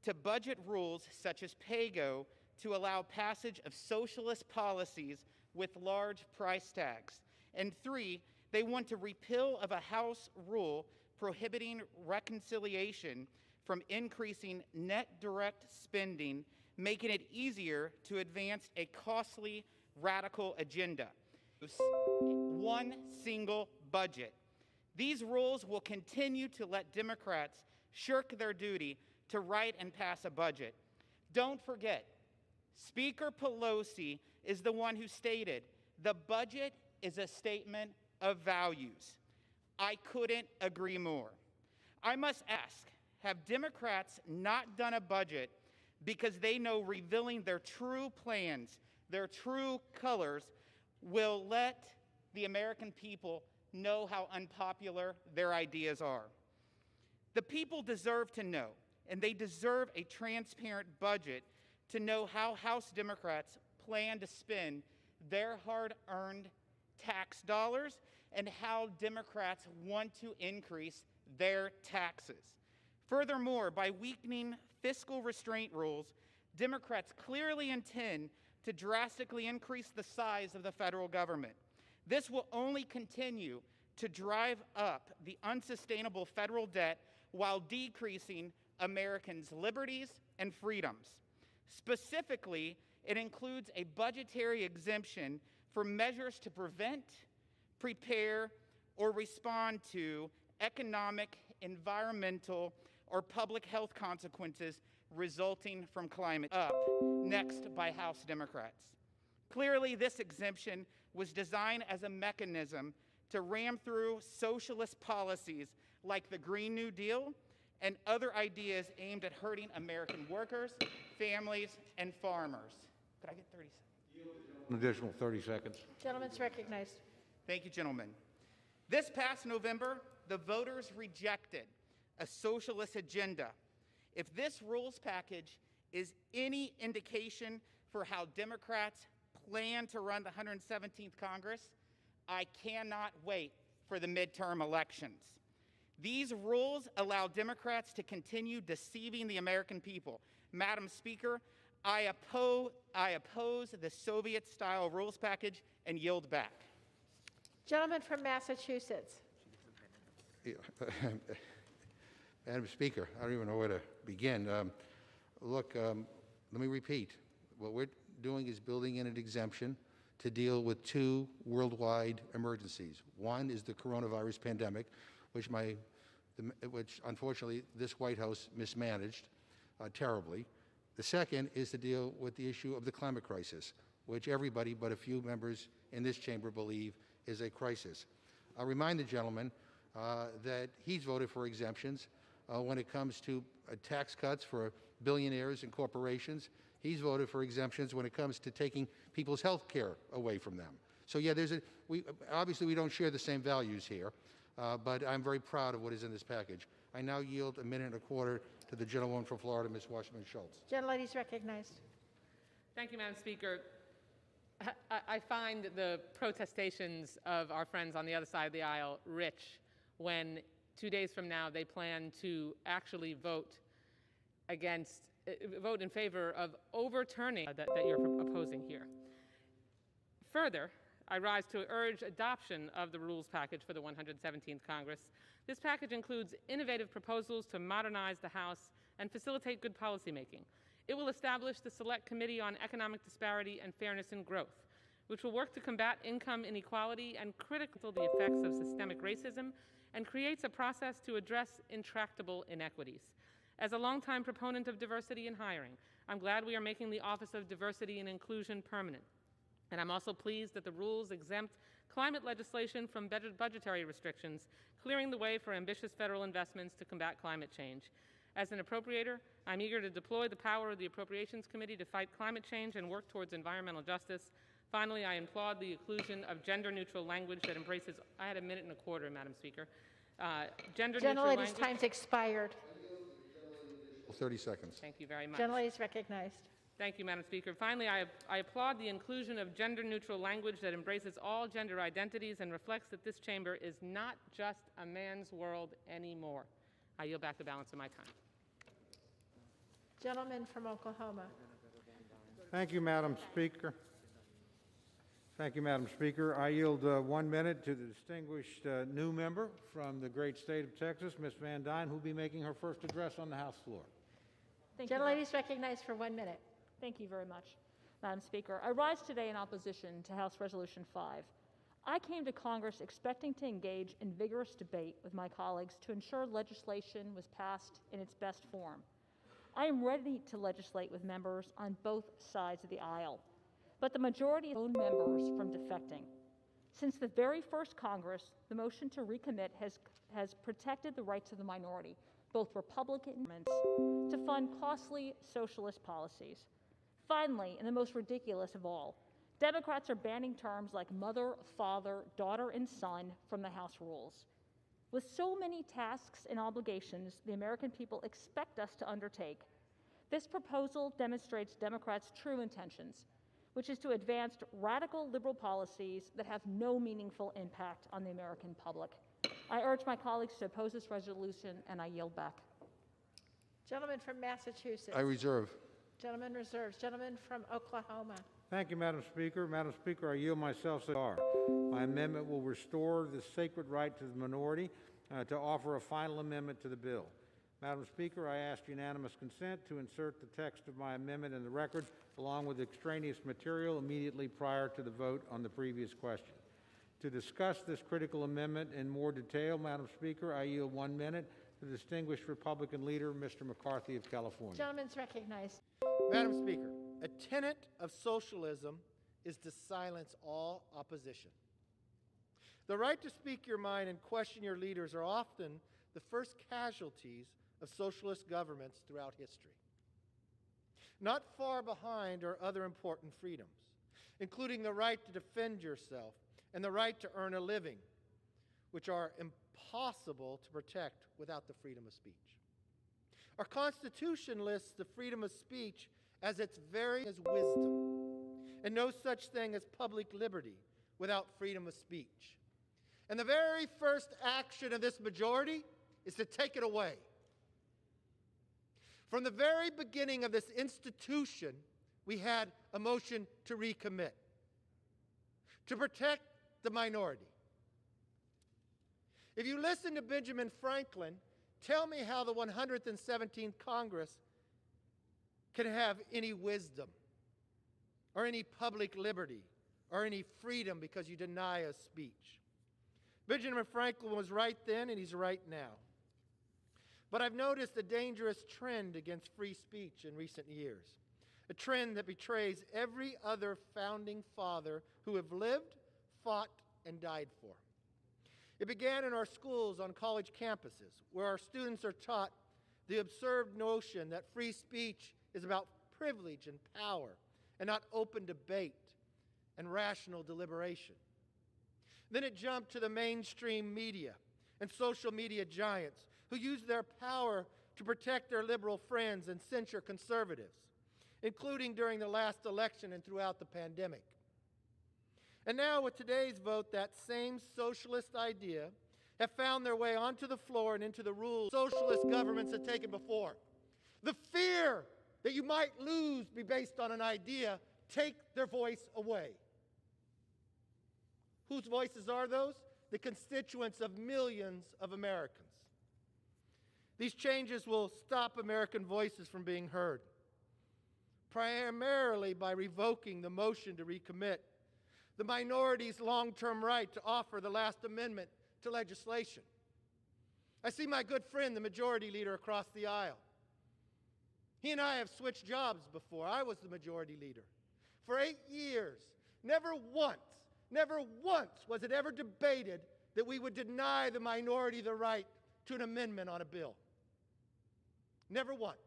to budget rules such as PAYGO to allow passage of socialist policies with large price tags. And 3, they want to repeal of a House rule prohibiting reconciliation from increasing net direct spending, making it easier to advance a costly radical agenda. One single budget. These rules will continue to let Democrats shirk their duty to write and pass a budget. Don't forget, Speaker Pelosi is the one who stated, the budget is a statement of values. I couldn't agree more. I must ask, have Democrats not done a budget because they know revealing their true plans, their true colors, will let the American people know how unpopular their ideas are? The people deserve to know, and they deserve a transparent budget to know how House Democrats plan to spend their hard-earned tax dollars and how Democrats want to increase their taxes. Furthermore, by weakening fiscal restraint rules, Democrats clearly intend to drastically increase the size of the federal government. This will only continue to drive up the unsustainable federal debt while decreasing Americans' liberties and freedoms. Specifically, it includes a budgetary exemption for measures to prevent, prepare, or respond to economic, environmental, or public health consequences resulting from climate up next by House Democrats. Clearly, this exemption was designed as a mechanism to ram through socialist policies like the Green New Deal and other ideas aimed at hurting American workers, families, and farmers. Could I get 30 seconds? An additional 30 seconds. Gentleman's recognized. Thank you, gentlemen. This past November, the voters rejected a socialist agenda. If this rules package is any indication for how Democrats plan to run the 117th Congress, I cannot wait for the midterm elections. These rules allow Democrats to continue deceiving the American people. Madam Speaker, I oppose the Soviet-style rules package and yield back. Gentleman from Massachusetts. Madam Speaker, I don't even know where to begin. Look, let me repeat. What we're doing is building in an exemption to deal with two worldwide emergencies. One is the coronavirus pandemic, which unfortunately this White House mismanaged terribly. The second is to deal with the issue of the climate crisis, which everybody but a few members in this chamber believe is a crisis. I'll remind the gentleman that he's voted for exemptions when it comes to tax cuts for billionaires and corporations. He's voted for exemptions when it comes to taking people's health care away from them. So yeah, obviously we don't share the same values here, but I'm very proud of what is in this package. I now yield a minute and a quarter to the gentlewoman from Florida, Ms. Washington Schultz. Gentlelady is recognized. Thank you, Madam Speaker. I find the protestations of our friends on the other side of the aisle rich when 2 days from now they plan to actually vote in favor of overturning that you're opposing here. Further, I rise to urge adoption of the rules package for the 117th Congress. This package includes innovative proposals to modernize the House and facilitate good policymaking. It will establish the Select Committee on Economic Disparity and Fairness and Growth, which will work to combat income inequality and critical the effects of systemic racism, and creates a process to address intractable inequities. As a longtime proponent of diversity in hiring, I'm glad we are making the Office of Diversity and Inclusion permanent. And I'm also pleased that the rules exempt climate legislation from budgetary restrictions, clearing the way for ambitious federal investments to combat climate change. As an appropriator, I'm eager to deploy the power of the Appropriations Committee to fight climate change and work towards environmental justice. Finally, I applaud the inclusion of gender-neutral language that embraces, I had a minute and a quarter, Madam Speaker. Gender-neutral language. Gentlelady's time's expired. 30 seconds. Thank you very much. Gentlelady is recognized. Thank you, Madam Speaker. Finally, I applaud the inclusion of gender-neutral language that embraces all gender identities and reflects that this chamber is not just a man's world anymore. I yield back the balance of my time. Gentleman from Oklahoma. Thank you, Madam Speaker. Thank you, Madam Speaker. I yield 1 minute to the distinguished new member from the great state of Texas, Ms. Van Dyne, who will be making her first address on the House floor. Gentlelady is recognized for 1 minute. Thank you very much, Madam Speaker. I rise today in opposition to House Resolution 5. I came to Congress expecting to engage in vigorous debate with my colleagues to ensure legislation was passed in its best form. I am ready to legislate with members on both sides of the aisle, but the majority own members from defecting. Since the very first Congress, the motion to recommit has protected the rights of the minority, both Republican governments, to fund costly socialist policies. Finally, and the most ridiculous of all, Democrats are banning terms like mother, father, daughter, and son from the House rules. With so many tasks and obligations the American people expect us to undertake, this proposal demonstrates Democrats' true intentions, which is to advance radical liberal policies that have no meaningful impact on the American public. I urge my colleagues to oppose this resolution, and I yield back. Gentleman from Massachusetts. I reserve. Gentleman reserves. Gentleman from Oklahoma. Thank you, Madam Speaker. Madam Speaker, I yield myself to R. My amendment will restore the sacred right to the minority to offer a final amendment to the bill. Madam Speaker, I ask unanimous consent to insert the text of my amendment in the record, along with extraneous material immediately prior to the vote on the previous question. To discuss this critical amendment in more detail, Madam Speaker, I yield 1 minute to the distinguished Republican leader, Mr. McCarthy of California. Gentleman's recognized. Madam Speaker, a tenet of socialism is to silence all opposition. The right to speak your mind and question your leaders are often the first casualties of socialist governments throughout history. Not far behind are other important freedoms, including the right to defend yourself and the right to earn a living, which are impossible to protect without the freedom of speech. Our Constitution lists the freedom of speech as its very wisdom, and no such thing as public liberty without freedom of speech. And the very first action of this majority is to take it away. From the very beginning of this institution, we had a motion to recommit, to protect the minority. If you listen to Benjamin Franklin, tell me how the 117th Congress can have any wisdom or any public liberty or any freedom because you deny us speech. Benjamin Franklin was right then and he's right now. But I've noticed a dangerous trend against free speech in recent years, a trend that betrays every other founding father who have lived, fought, and died for. It began in our schools on college campuses, where our students are taught the absurd notion that free speech is about privilege and power and not open debate and rational deliberation. Then it jumped to the mainstream media and social media giants who use their power to protect their liberal friends and censure conservatives, including during the last election and throughout the pandemic. And now with today's vote, that same socialist idea have found their way onto the floor and into the rules socialist governments have taken before. The fear that you might lose be based on an idea, take their voice away. Whose voices are those? The constituents of millions of Americans. These changes will stop American voices from being heard, primarily by revoking the motion to recommit, the minority's long-term right to offer the last amendment to legislation. I see my good friend, the majority leader, across the aisle. He and I have switched jobs before. I was the majority leader. For 8 years, never once was it ever debated that we would deny the minority the right to an amendment on a bill. Never once.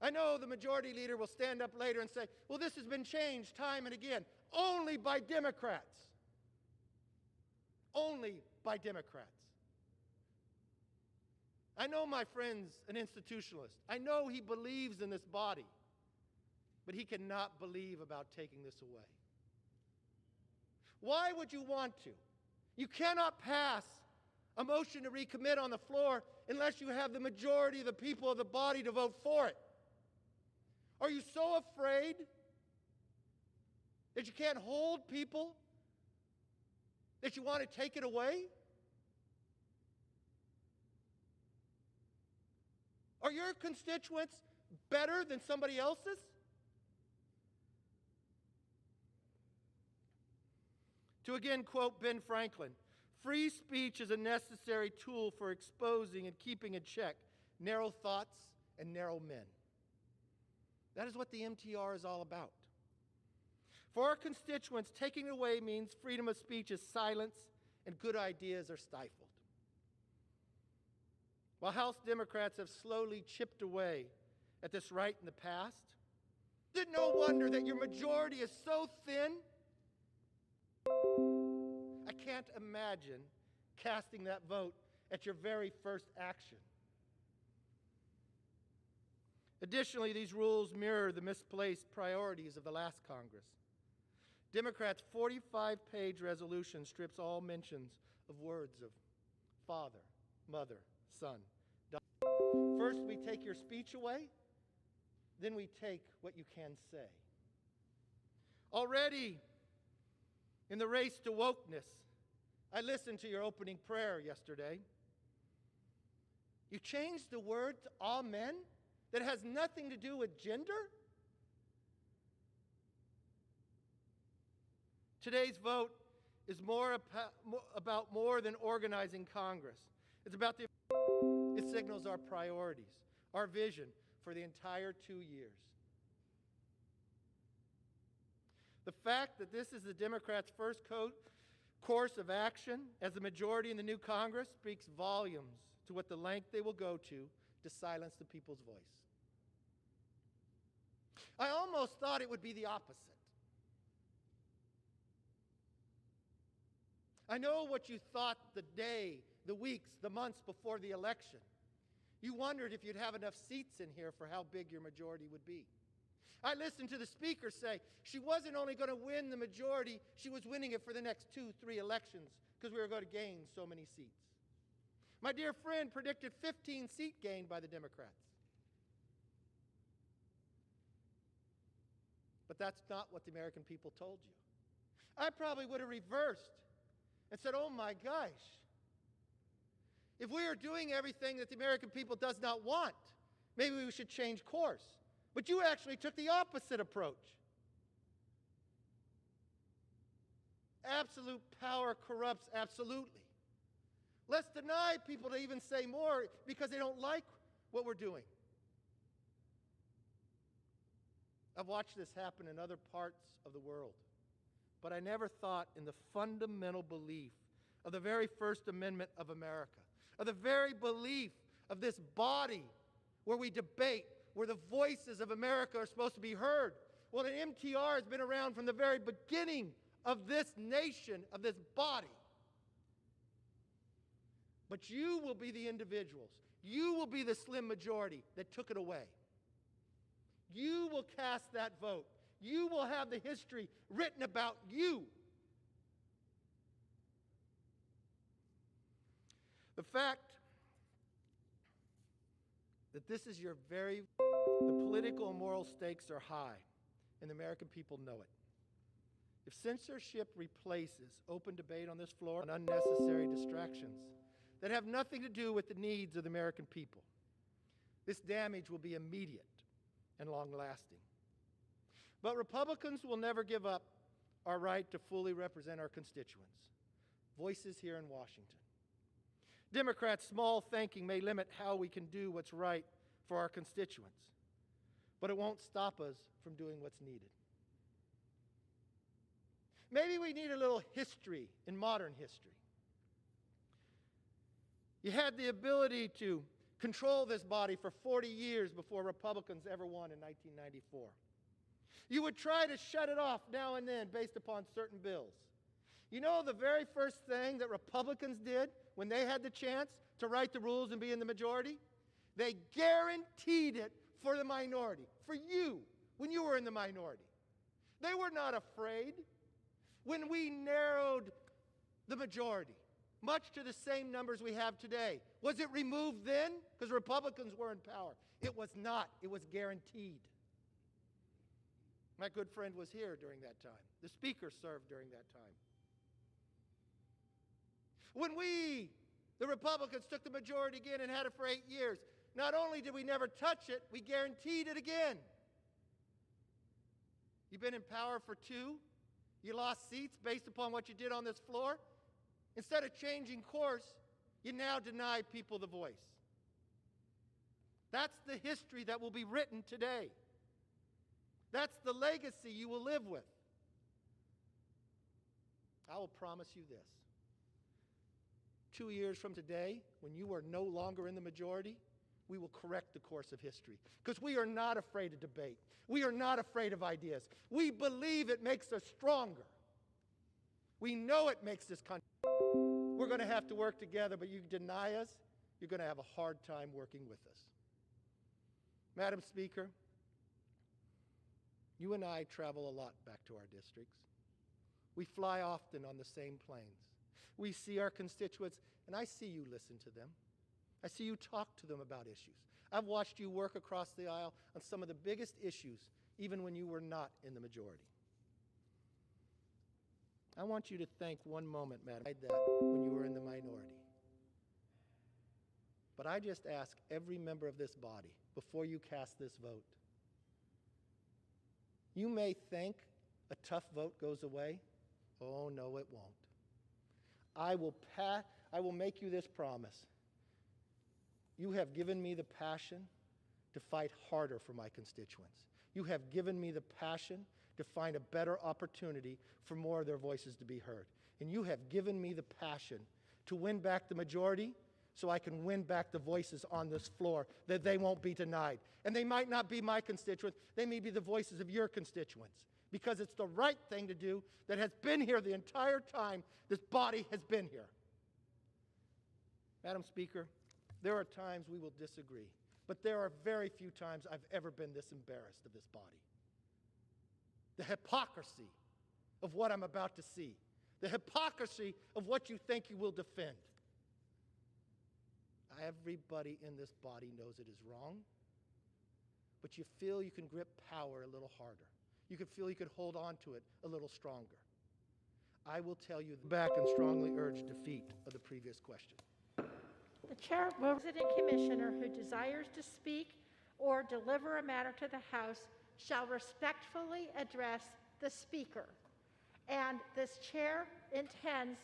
I know the majority leader will stand up later and say, well, this has been changed time and again, only by Democrats. Only by Democrats. I know my friend's an institutionalist. I know he believes in this body, but he cannot believe about taking this away. Why would you want to? You cannot pass a motion to recommit on the floor unless you have the majority of the people of the body to vote for it. Are you so afraid that you can't hold people that you want to take it away? Are your constituents better than somebody else's? To again quote Ben Franklin, free speech is a necessary tool for exposing and keeping in check narrow thoughts and narrow men. That is what the MTR is all about. For our constituents, taking it away means freedom of speech is silenced and good ideas are stifled. While House Democrats have slowly chipped away at this right in the past, is it no wonder that your majority is so thin? I can't imagine casting that vote at your very first action. Additionally, these rules mirror the misplaced priorities of the last Congress. Democrats' 45-page resolution strips all mentions of words of father, mother, son, daughter. First, we take your speech away, then we take what you can say. Already, in the race to wokeness, I listened to your opening prayer yesterday. You changed the word to amen that has nothing to do with gender? Today's vote is about more than organizing Congress. It's about it signals our priorities, our vision for the entire 2 years. The fact that this is the Democrats' first course of action as the majority in the new Congress speaks volumes to what the length they will go to silence the people's voice. I almost thought it would be the opposite. I know what you thought the day, the weeks, the months before the election. You wondered if you'd have enough seats in here for how big your majority would be. I listened to the speaker say she wasn't only going to win the majority, she was winning it for the next 2-3 elections because we were going to gain so many seats. My dear friend predicted 15-seat gain by the Democrats. But that's not what the American people told you. I probably would have reversed and said, oh my gosh, if we are doing everything that the American people does not want, maybe we should change course. But you actually took the opposite approach. Absolute power corrupts absolutely. Let's deny people to even say more because they don't like what we're doing. I've watched this happen in other parts of the world, but I never thought in the fundamental belief of the very First Amendment of America, of the very belief of this body where we debate, where the voices of America are supposed to be heard. Well, an MTR has been around from the very beginning of this nation, of this body. But you will be the individuals. You will be the slim majority that took it away. You will cast that vote. You will have the history written about you. The fact that this is your the political and moral stakes are high, and the American people know it. If censorship replaces open debate on this floor and unnecessary distractions that have nothing to do with the needs of the American people, this damage will be immediate and long-lasting. But Republicans will never give up our right to fully represent our constituents, voices here in Washington. Democrats' small thinking may limit how we can do what's right for our constituents, but it won't stop us from doing what's needed. Maybe we need a little history in modern history. You had the ability to control this body for 40 years before Republicans ever won in 1994. You would try to shut it off now and then based upon certain bills. You know the very first thing that Republicans did when they had the chance to write the rules and be in the majority? They guaranteed it for the minority, for you, when you were in the minority. They were not afraid. When we narrowed the majority, much to the same numbers we have today, was it removed then because Republicans were in power? It was not. It was guaranteed. My good friend was here during that time. The Speaker served during that time. When we, the Republicans, took the majority again and had it for 8 years, not only did we never touch it, we guaranteed it again. You've been in power for 2. You lost seats based upon what you did on this floor. Instead of changing course, you now deny people the voice. That's the history that will be written today. That's the legacy you will live with. I will promise you this. 2 years from today, when you are no longer in the majority, we will correct the course of history. Because we are not afraid of debate. We are not afraid of ideas. We believe it makes us stronger. We know it makes this country. We're going to have to work together, but you deny us, you're going to have a hard time working with us. Madam Speaker, you and I travel a lot back to our districts. We fly often on the same planes. We see our constituents, and I see you listen to them. I see you talk to them about issues. I've watched you work across the aisle on some of the biggest issues, even when you were not in the majority. I want you to think one moment, Madam, that when you were in the minority. But I just ask every member of this body, before you cast this vote, you may think a tough vote goes away. Oh, no, it won't. I will make you this promise. You have given me the passion to fight harder for my constituents. You have given me the passion to find a better opportunity for more of their voices to be heard. And you have given me the passion to win back the majority so I can win back the voices on this floor, that they won't be denied. And they might not be my constituents, they may be the voices of your constituents, because it's the right thing to do that has been here the entire time this body has been here. Madam Speaker, there are times we will disagree, but there are very few times I've ever been this embarrassed of this body. The hypocrisy of what I'm about to see, the hypocrisy of what you think you will defend. Everybody in this body knows it is wrong, but you feel you can grip power a little harder. You could feel you could hold on to it a little stronger. I will tell you back and strongly urge defeat of the previous question. The chair will resident commissioner who desires to speak or deliver a matter to the House shall respectfully address the speaker. And this chair intends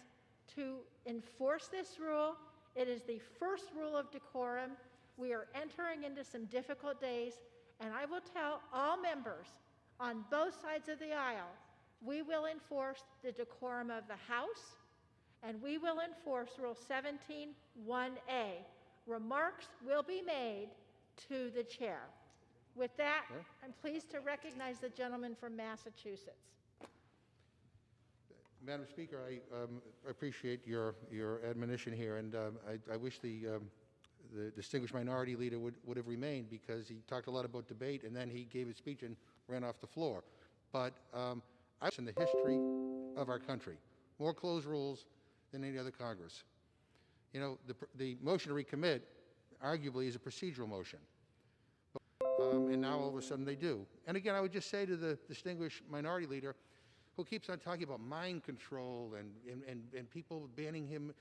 to enforce this rule. It is the first rule of decorum. We are entering into some difficult days, and I will tell all members on both sides of the aisle, we will enforce the decorum of the House, and we will enforce Rule 17(1)(a). Remarks will be made to the chair. With that, I'm pleased to recognize the gentleman from Massachusetts. Madam Speaker, I appreciate your admonition here, and I wish the distinguished minority leader would have remained, because he talked a lot about debate and then he gave his speech and ran off the floor. But I've in the history of our country, more closed rules than any other Congress. You know, the motion to recommit arguably is a procedural motion. And now all of a sudden they do. And again, I would just say to the distinguished minority leader, who keeps on talking about mind control and people banning him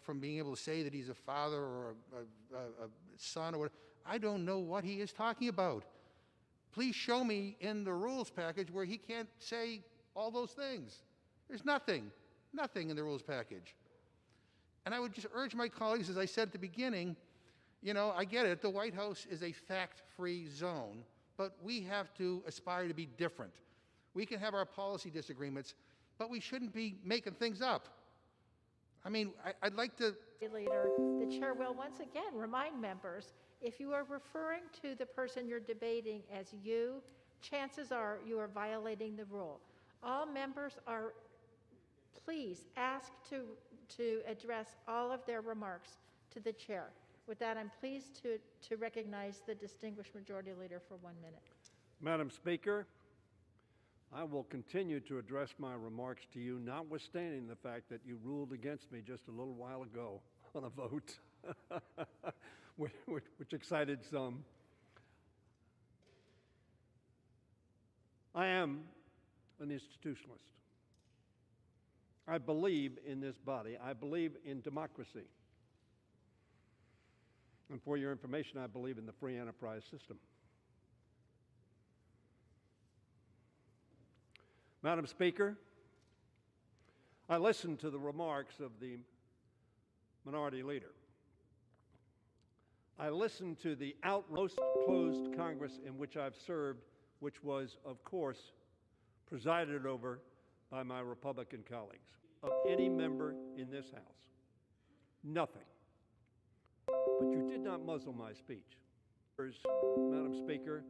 from being able to say that he's a father or a son or whatever, I don't know what he is talking about. Please show me in the rules package where he can't say all those things. There's nothing in the rules package. And I would just urge my colleagues, as I said at the beginning, you know, I get it, the White House is a fact-free zone, but we have to aspire to be different. We can have our policy disagreements, but we shouldn't be making things up. I mean, I'd like to... Leader, the chair will once again remind members, if you are referring to the person you're debating as you, chances are you are violating the rule. All members are, please, asked to address all of their remarks to the chair. With that, I'm pleased to recognize the distinguished majority leader for 1 minute. Madam Speaker, I will continue to address my remarks to you, notwithstanding the fact that you ruled against me just a little while ago on a vote, which excited some. I am an institutionalist. I believe in this body. I believe in democracy. And for your information, I believe in the free enterprise system. Madam Speaker, I listened to the remarks of the minority leader. I listened to the most closed Congress in which I've served, which was, of course, presided over by my Republican colleagues, of any member in this House. Nothing. But you did not muzzle my speech. Madam Speaker,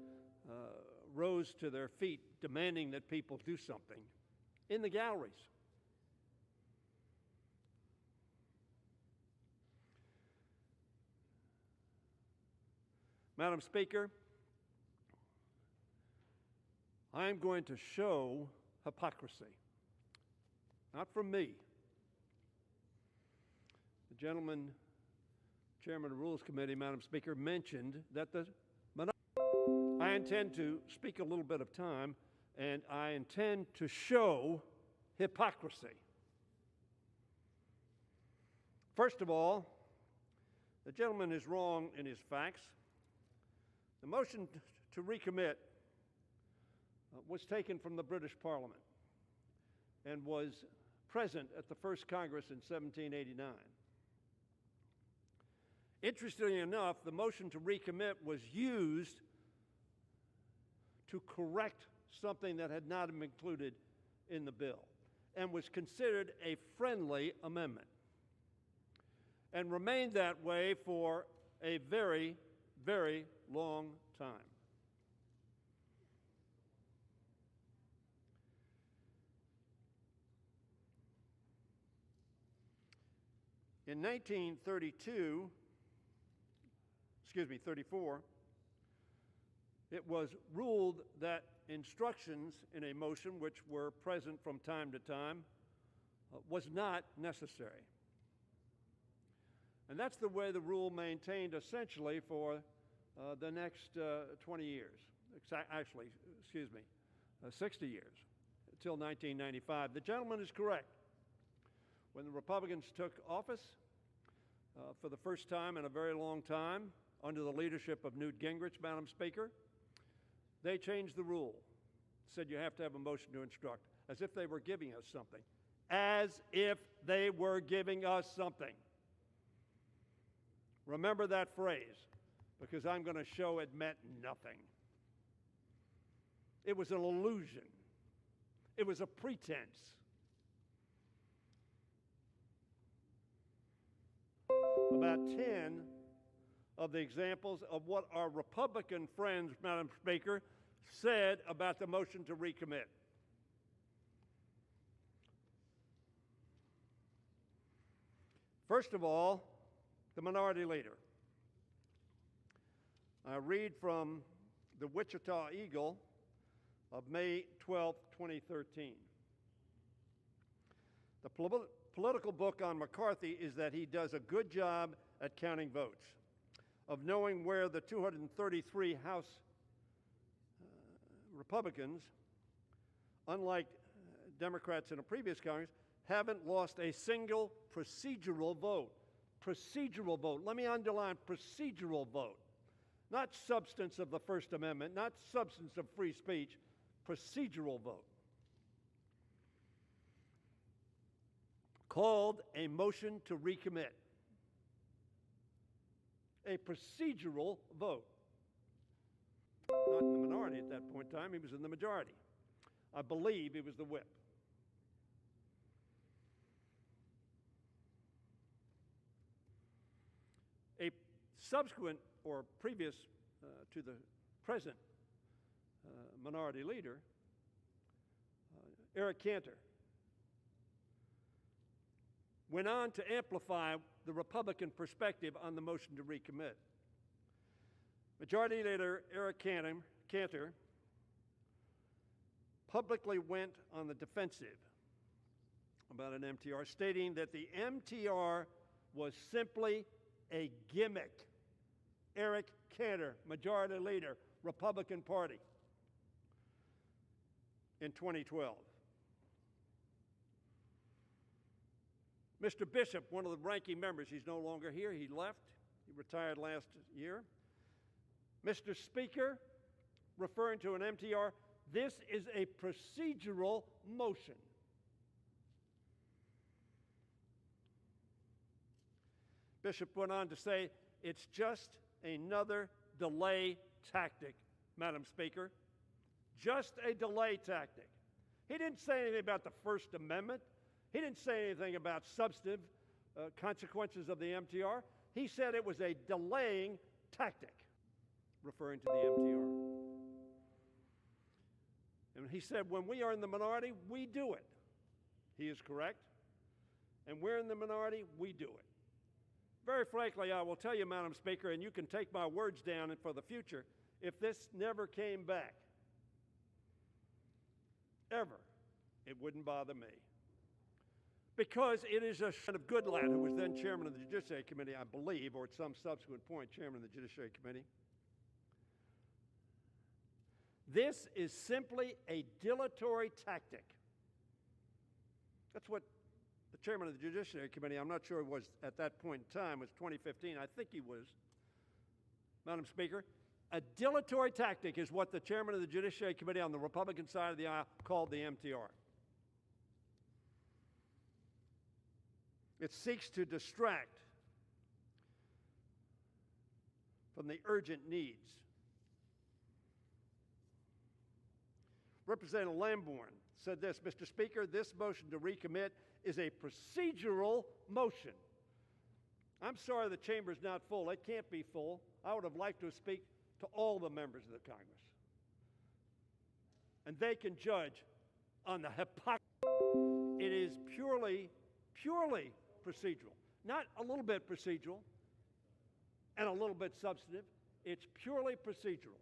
rose to their feet demanding that people do something in the galleries. Madam Speaker, I am going to show hypocrisy, not from me. The gentleman, Chairman of the Rules Committee, Madam Speaker, mentioned that I intend to speak a little bit of time, and I intend to show hypocrisy. First of all, the gentleman is wrong in his facts. The motion to recommit was taken from the British Parliament and was present at the first Congress in 1789. Interestingly enough, the motion to recommit was used to correct something that had not been included in the bill and was considered a friendly amendment and remained that way for a very, very long time. In 34, it was ruled that instructions in a motion, which were present from time to time, was not necessary. And that's the way the rule maintained essentially for the next 20 years. Actually, excuse me, 60 years, until 1995. The gentleman is correct. When the Republicans took office for the first time in a very long time, under the leadership of Newt Gingrich, Madam Speaker, they changed the rule. Said you have to have a motion to instruct, as if they were giving us something. As if they were giving us something. Remember that phrase, because I'm going to show it meant nothing. It was an illusion. It was a pretense. About 10 of the examples of what our Republican friends, Madam Speaker, said about the motion to recommit. First of all, the minority leader. I read from the Wichita Eagle of May 12, 2013. The political book on McCarthy is that he does a good job at counting votes, of knowing where the 233 House Republicans, unlike Democrats in a previous Congress, haven't lost a single procedural vote. Procedural vote. Let me underline procedural vote. Not substance of the First Amendment, not substance of free speech, procedural vote. Called a motion to recommit. A procedural vote. Not in the minority at that point in time, he was in the majority. I believe he was the whip. A subsequent or previous to the present minority leader, Eric Cantor, went on to amplify the Republican perspective on the motion to recommit. Majority Leader Eric Cantor publicly went on the defensive about an MTR, stating that the MTR was simply a gimmick. Eric Cantor, Majority Leader, Republican Party, in 2012. Mr. Bishop, one of the ranking members, he's no longer here, he left, he retired last year. Mr. Speaker, referring to an MTR, this is a procedural motion. Bishop went on to say, it's just another delay tactic, Madam Speaker. Just a delay tactic. He didn't say anything about the First Amendment. He didn't say anything about substantive consequences of the MTR. He said it was a delaying tactic, referring to the MTR. And he said, when we are in the minority, we do it. He is correct. And we're in the minority, we do it. Very frankly, I will tell you, Madam Speaker, and you can take my words down for the future, if this never came back, ever, it wouldn't bother me. Because it is a son of Goodlatte, who was then chairman of the Judiciary Committee, I believe, or at some subsequent point, chairman of the Judiciary Committee. This is simply a dilatory tactic. That's what the chairman of the Judiciary Committee, I'm not sure it was at that point in time, was 2015, I think he was, Madam Speaker. A dilatory tactic is what the chairman of the Judiciary Committee on the Republican side of the aisle called the MTR. It seeks to distract from the urgent needs. Representative Lamborn said this, Mr. Speaker, this motion to recommit is a procedural motion. I'm sorry the chamber's not full. It can't be full. I would have liked to speak to all the members of the Congress. And they can judge on the hypocrisy. It is purely procedural. Not a little bit procedural and a little bit substantive. It's purely procedural.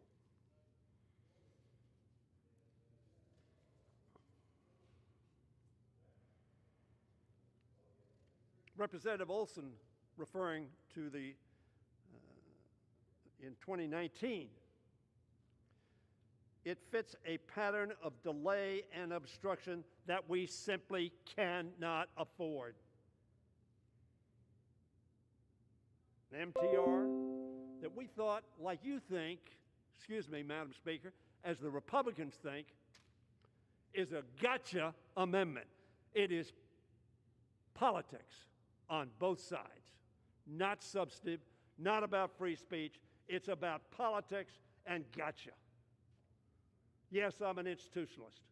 Representative Olson referring to the, in 2019, it fits a pattern of delay and obstruction that we simply cannot afford. An MTR that we thought, like you think, excuse me, Madam Speaker, as the Republicans think, is a gotcha amendment. It is politics on both sides, not substantive, not about free speech. It's about politics and gotcha. Yes, I'm an institutionalist.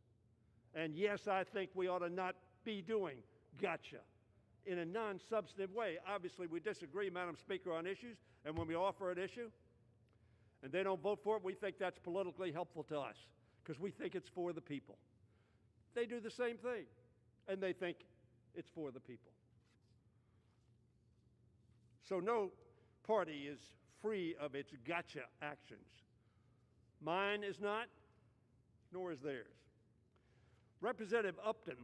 And yes, I think we ought to not be doing gotcha in a non-substantive way. Obviously, we disagree, Madam Speaker, on issues, and when we offer an issue and they don't vote for it, we think that's politically helpful to us because we think it's for the people. They do the same thing, and they think it's for the people. So no party is free of its gotcha actions. Mine is not, nor is theirs. Representative Upton,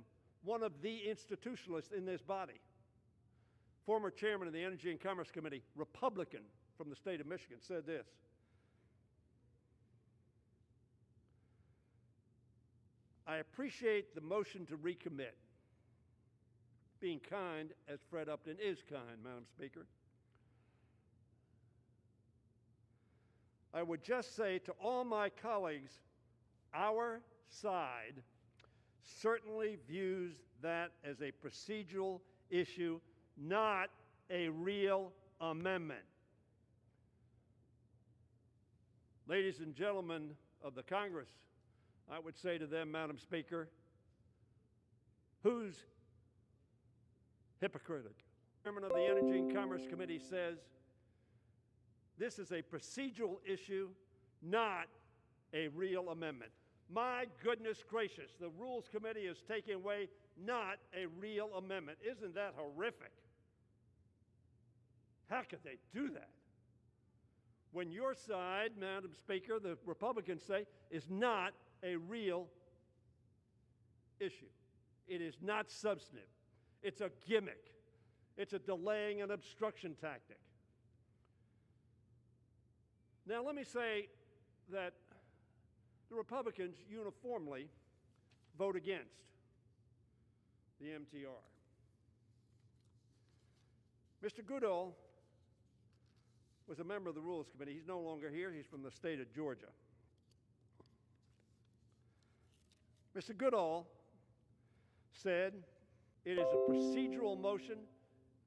one of the institutionalists in this body, former chairman of the Energy and Commerce Committee, Republican from the state of Michigan, said this: I appreciate the motion to recommit. Being kind, as Fred Upton is kind, Madam Speaker. I would just say to all my colleagues, our side certainly views that as a procedural issue, not a real amendment. Ladies and gentlemen of the Congress, I would say to them, Madam Speaker, who's hypocritical? The chairman of the Energy and Commerce Committee says this is a procedural issue, not a real amendment. My goodness gracious, the Rules Committee is taking away not a real amendment. Isn't that horrific? How could they do that? When your side, Madam Speaker, the Republicans say, is not a real issue. It is not substantive. It's a gimmick. It's a delaying and obstruction tactic. Now, let me say that the Republicans uniformly vote against the MTR. Mr. Goodall was a member of the Rules Committee. He's no longer here. He's from the state of Georgia. Mr. Goodall said it is a procedural motion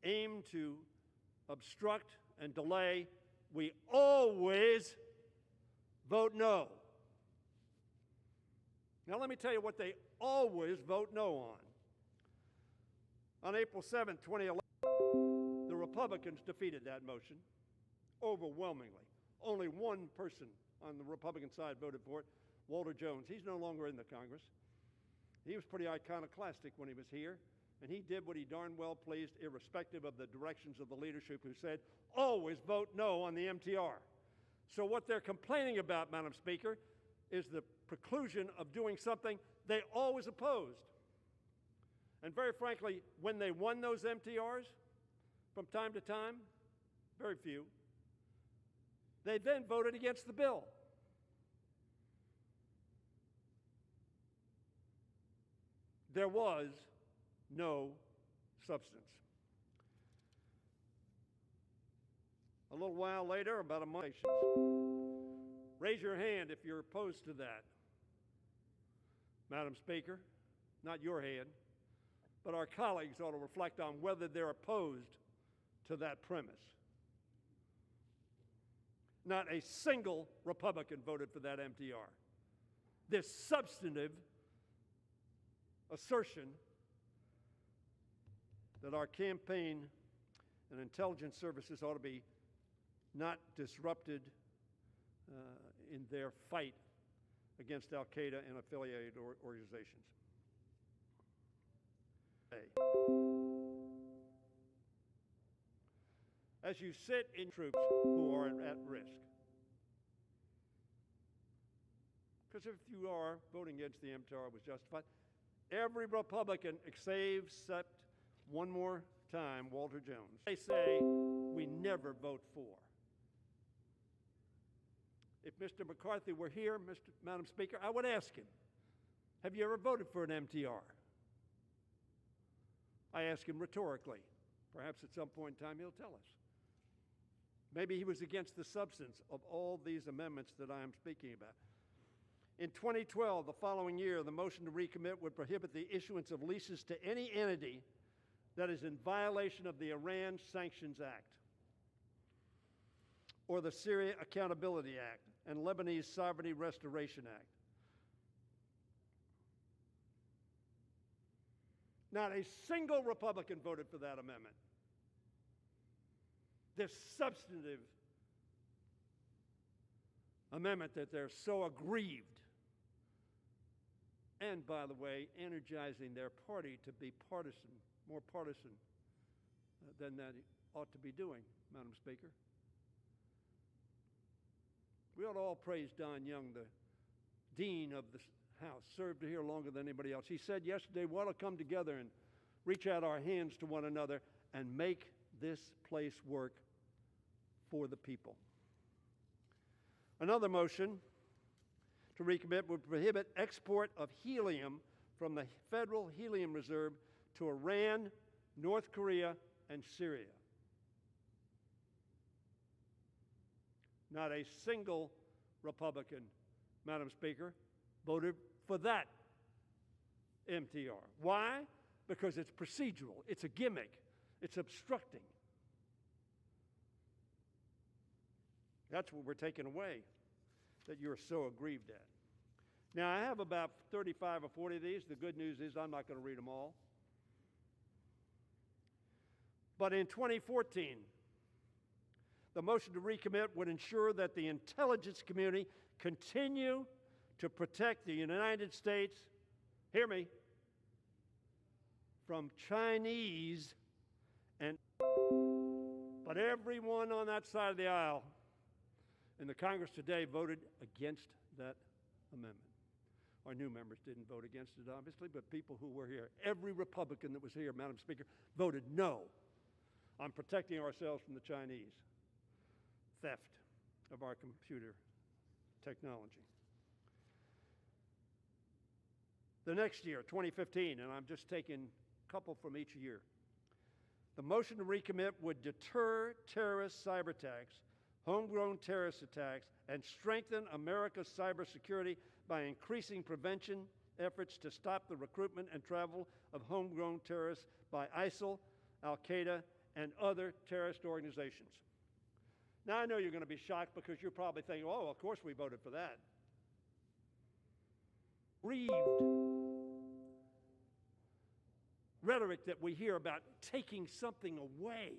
aimed to obstruct and delay. We always vote no. Now let me tell you what they always vote no on. On April 7, 2011, the Republicans defeated that motion overwhelmingly. Only one person on the Republican side voted for it, Walter Jones. He's no longer in the Congress. He was pretty iconoclastic when he was here, and he did what he darn well pleased, irrespective of the directions of the leadership who said, always vote no on the MTR. So what they're complaining about, Madam Speaker, is the preclusion of doing something they always opposed. And very frankly, when they won those MTRs, from time to time, very few, they then voted against the bill. There was no substance. A little while later, about a month, raise your hand if you're opposed to that. Madam Speaker, not your hand, but our colleagues ought to reflect on whether they're opposed to that premise. Not a single Republican voted for that MTR. This substantive assertion that our campaign and intelligence services ought to be not disrupted in their fight against Al-Qaeda and affiliated organizations. As you sit in troops who are at risk, because if you are, voting against the MTR was justified. Every Republican, except one more time, Walter Jones. They say we never vote for. If Mr. McCarthy were here, Madam Speaker, I would ask him, have you ever voted for an MTR? I ask him rhetorically. Perhaps at some point in time he'll tell us. Maybe he was against the substance of all these amendments that I am speaking about. In 2012, the following year, the motion to recommit would prohibit the issuance of leases to any entity that is in violation of the Iran Sanctions Act or the Syria Accountability Act and Lebanese Sovereignty Restoration Act. Not a single Republican voted for that amendment. This substantive amendment that they're so aggrieved, and by the way, energizing their party to be partisan, more partisan than that ought to be doing, Madam Speaker. We ought to all praise Don Young, the Dean of the House, served here longer than anybody else. He said yesterday, we ought to come together and reach out our hands to one another and make this place work for the people. Another motion to recommit would prohibit export of helium from the Federal Helium Reserve to Iran, North Korea, and Syria. Not a single Republican, Madam Speaker, voted for that MTR. Why? Because it's procedural, it's a gimmick, it's obstructing. That's what we're taking away that you're so aggrieved at. Now, I have about 35 or 40 of these. The good news is I'm not going to read them all. But in 2014, the motion to recommit would ensure that the intelligence community continue to protect the United States, hear me, from Chinese and but everyone on that side of the aisle in the Congress today voted against that amendment. Our new members didn't vote against it, obviously, but people who were here, every Republican that was here, Madam Speaker, voted no on protecting ourselves from the Chinese theft of our computer technology. The next year, 2015, and I'm just taking a couple from each year, the motion to recommit would deter terrorist cyber attacks, homegrown terrorist attacks, and strengthen America's cybersecurity by increasing prevention efforts to stop the recruitment and travel of homegrown terrorists by ISIL, Al-Qaeda, and other terrorist organizations. Now, I know you're going to be shocked because you're probably thinking, oh, of course we voted for that. Grieved rhetoric that we hear about taking something away.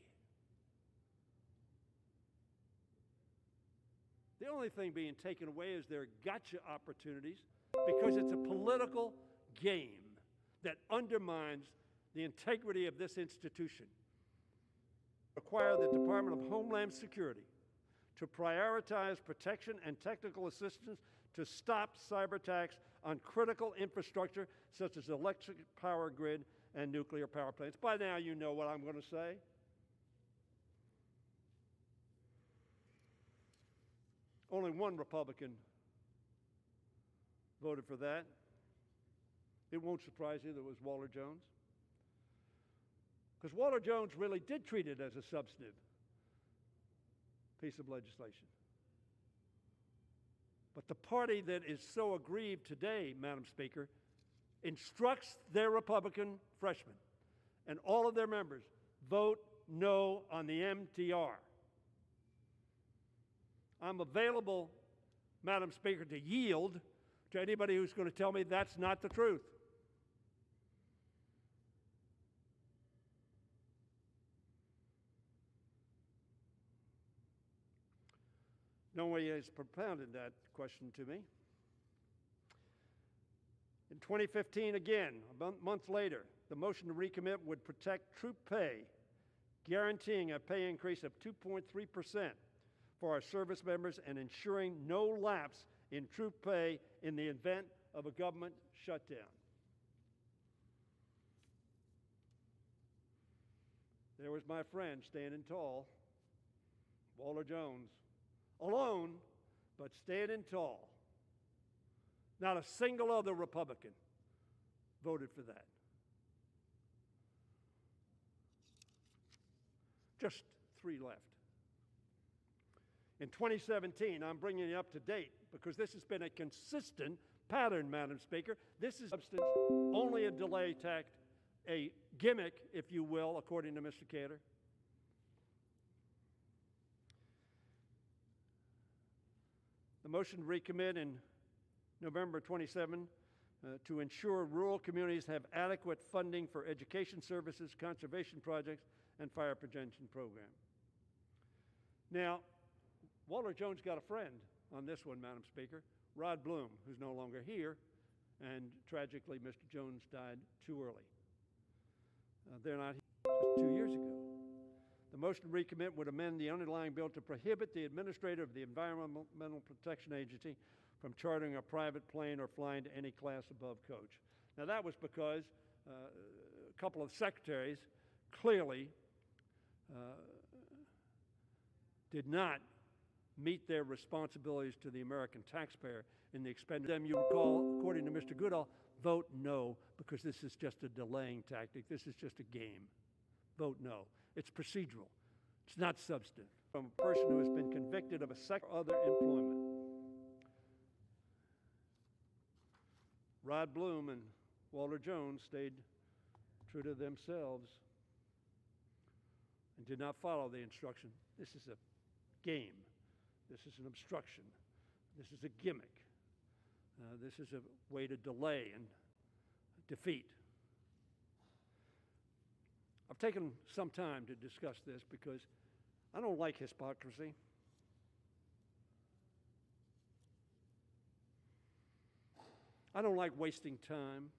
The only thing being taken away is their gotcha opportunities because it's a political game that undermines the integrity of this institution. Require the Department of Homeland Security to prioritize protection and technical assistance to stop cyber attacks on critical infrastructure such as electric power grid and nuclear power plants. By now you know what I'm going to say. Only one Republican voted for that. It won't surprise you that it was Walter Jones. Because Walter Jones really did treat it as a substantive piece of legislation. But the party that is so aggrieved today, Madam Speaker, instructs their Republican freshmen and all of their members, vote no on the MTR. I'm available, Madam Speaker, to yield to anybody who's going to tell me that's not the truth. No one has propounded that question to me. In 2015, again, a month later, the motion to recommit would protect troop pay, guaranteeing a pay increase of 2.3% for our service members and ensuring no lapse in troop pay in the event of a government shutdown. There was my friend standing tall, Walter Jones, alone, but standing tall. Not a single other Republican voted for that. Just 3 left. In 2017, I'm bringing you up to date because this has been a consistent pattern, Madam Speaker. This is substance, only a delay tact, a gimmick, if you will, according to Mr. Cater. The motion to recommit in November 27 to ensure rural communities have adequate funding for education services, conservation projects, and fire prevention program. Now, Walter Jones got a friend on this one, Madam Speaker, Rod Bloom, who's no longer here, and tragically, Mr. Jones died too early. They're not here. Just 2 years ago. The motion to recommit would amend the underlying bill to prohibit the administrator of the Environmental Protection Agency from chartering a private plane or flying to any class above coach. Now, that was because a couple of secretaries clearly did not meet their responsibilities to the American taxpayer in the expenditure. Them, you recall, according to Mr. Goodall, vote no, because this is just a delaying tactic. This is just a game. Vote no. It's procedural. It's not substantive. From a person who has been convicted of a other employment. Rod Bloom and Walter Jones stayed true to themselves and did not follow the instruction. This is a game. This is an obstruction. This is a gimmick. This is a way to delay and defeat. I've taken some time to discuss this because I don't like hypocrisy. I don't like wasting time.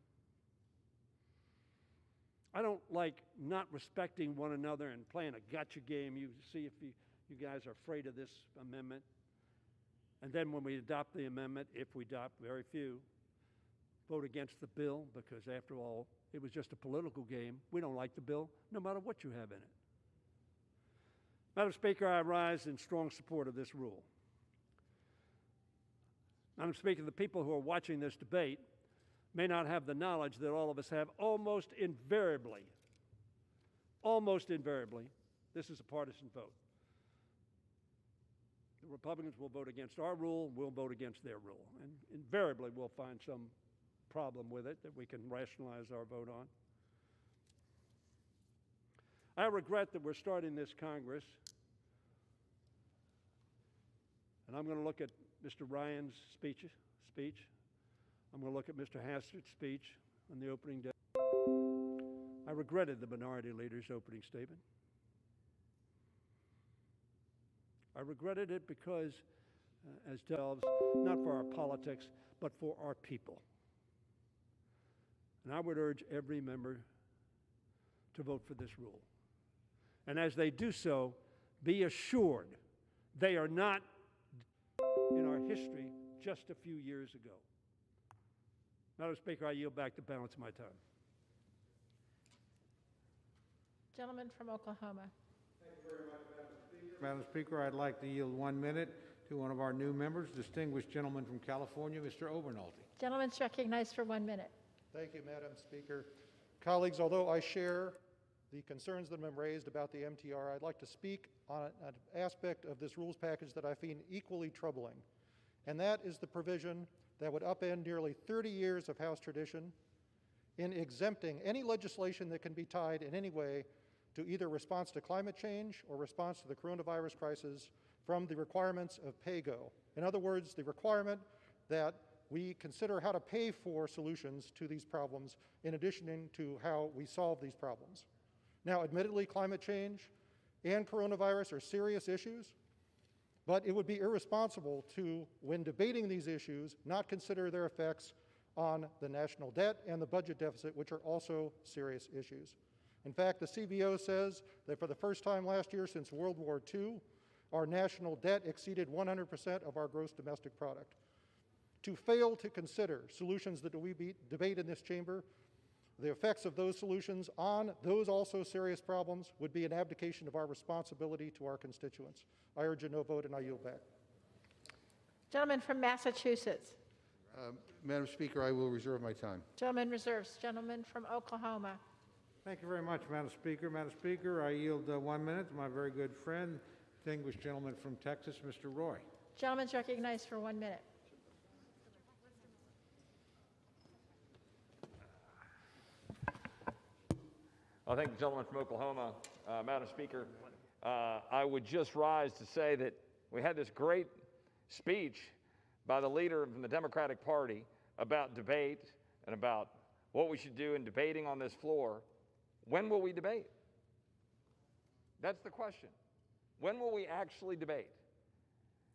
I don't like not respecting one another and playing a gotcha game. You see if you guys are afraid of this amendment. And then when we adopt the amendment, if we adopt, very few, vote against the bill because, after all, it was just a political game. We don't like the bill, no matter what you have in it. Madam Speaker, I rise in strong support of this rule. Madam Speaker, the people who are watching this debate may not have the knowledge that all of us have. Almost invariably, this is a partisan vote. The Republicans will vote against our rule, we'll vote against their rule. And invariably, we'll find some problem with it that we can rationalize our vote on. I regret that we're starting this Congress, and I'm going to look at Mr. Ryan's speech. I'm going to look at Mr. Hastert's speech on the opening day. I regretted the minority leader's opening statement. I regretted it because, as themselves, not for our politics, but for our people. And I would urge every member to vote for this rule. And as they do so, be assured they are not in our history just a few years ago. Madam Speaker, I yield back the balance of my time. Gentleman from Oklahoma. Thank you very much, Madam Speaker. I'd like to yield 1 minute to one of our new members, distinguished gentleman from California, Mr. Obernolte. Gentleman's recognized for 1 minute. Thank you, Madam Speaker. Colleagues, although I share the concerns that have been raised about the MTR, I'd like to speak on an aspect of this rules package that I find equally troubling, and that is the provision that would upend nearly 30 years of House tradition in exempting any legislation that can be tied in any way to either response to climate change or response to the coronavirus crisis from the requirements of PAYGO. In other words, the requirement that we consider how to pay for solutions to these problems in addition to how we solve these problems. Now, admittedly, climate change and coronavirus are serious issues, but it would be irresponsible to, when debating these issues, not consider their effects on the national debt and the budget deficit, which are also serious issues. In fact, the CBO says that for the first time last year since World War II, our national debt exceeded 100% of our gross domestic product. To fail to consider solutions that we debate in this chamber The effects of those solutions on those also serious problems would be an abdication of our responsibility to our constituents. I urge a no vote, and I yield back. Gentleman from Massachusetts. Madam Speaker, I will reserve my time. Gentleman reserves. Gentleman from Oklahoma. Thank you very much, Madam Speaker. Madam Speaker, I yield 1 minute to my very good friend, distinguished gentleman from Texas, Mr. Roy. Gentleman's recognized for 1 minute. I thank the gentleman from Oklahoma. Madam Speaker, I would just rise to say that we had this great speech by the leader from the Democratic Party about debate and about what we should do in debating on this floor. When will we debate? That's the question. When will we actually debate?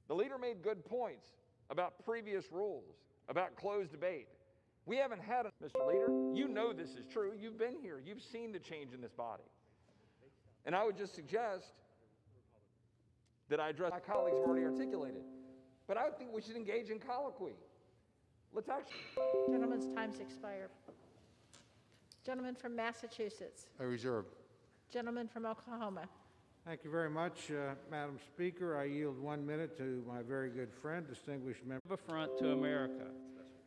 The leader made good points about previous rules, about closed debate. We haven't had a, Mr. Leader, you know this is true. You've been here. You've seen the change in this body. And I would just suggest that I address my colleagues have already articulated. But I would think we should engage in colloquy. Let's actually. Gentleman's time's expired. Gentleman from Massachusetts. I reserve. Gentleman from Oklahoma. Thank you very much, Madam Speaker. I yield 1 minute to my very good friend, distinguished member. Affront to America.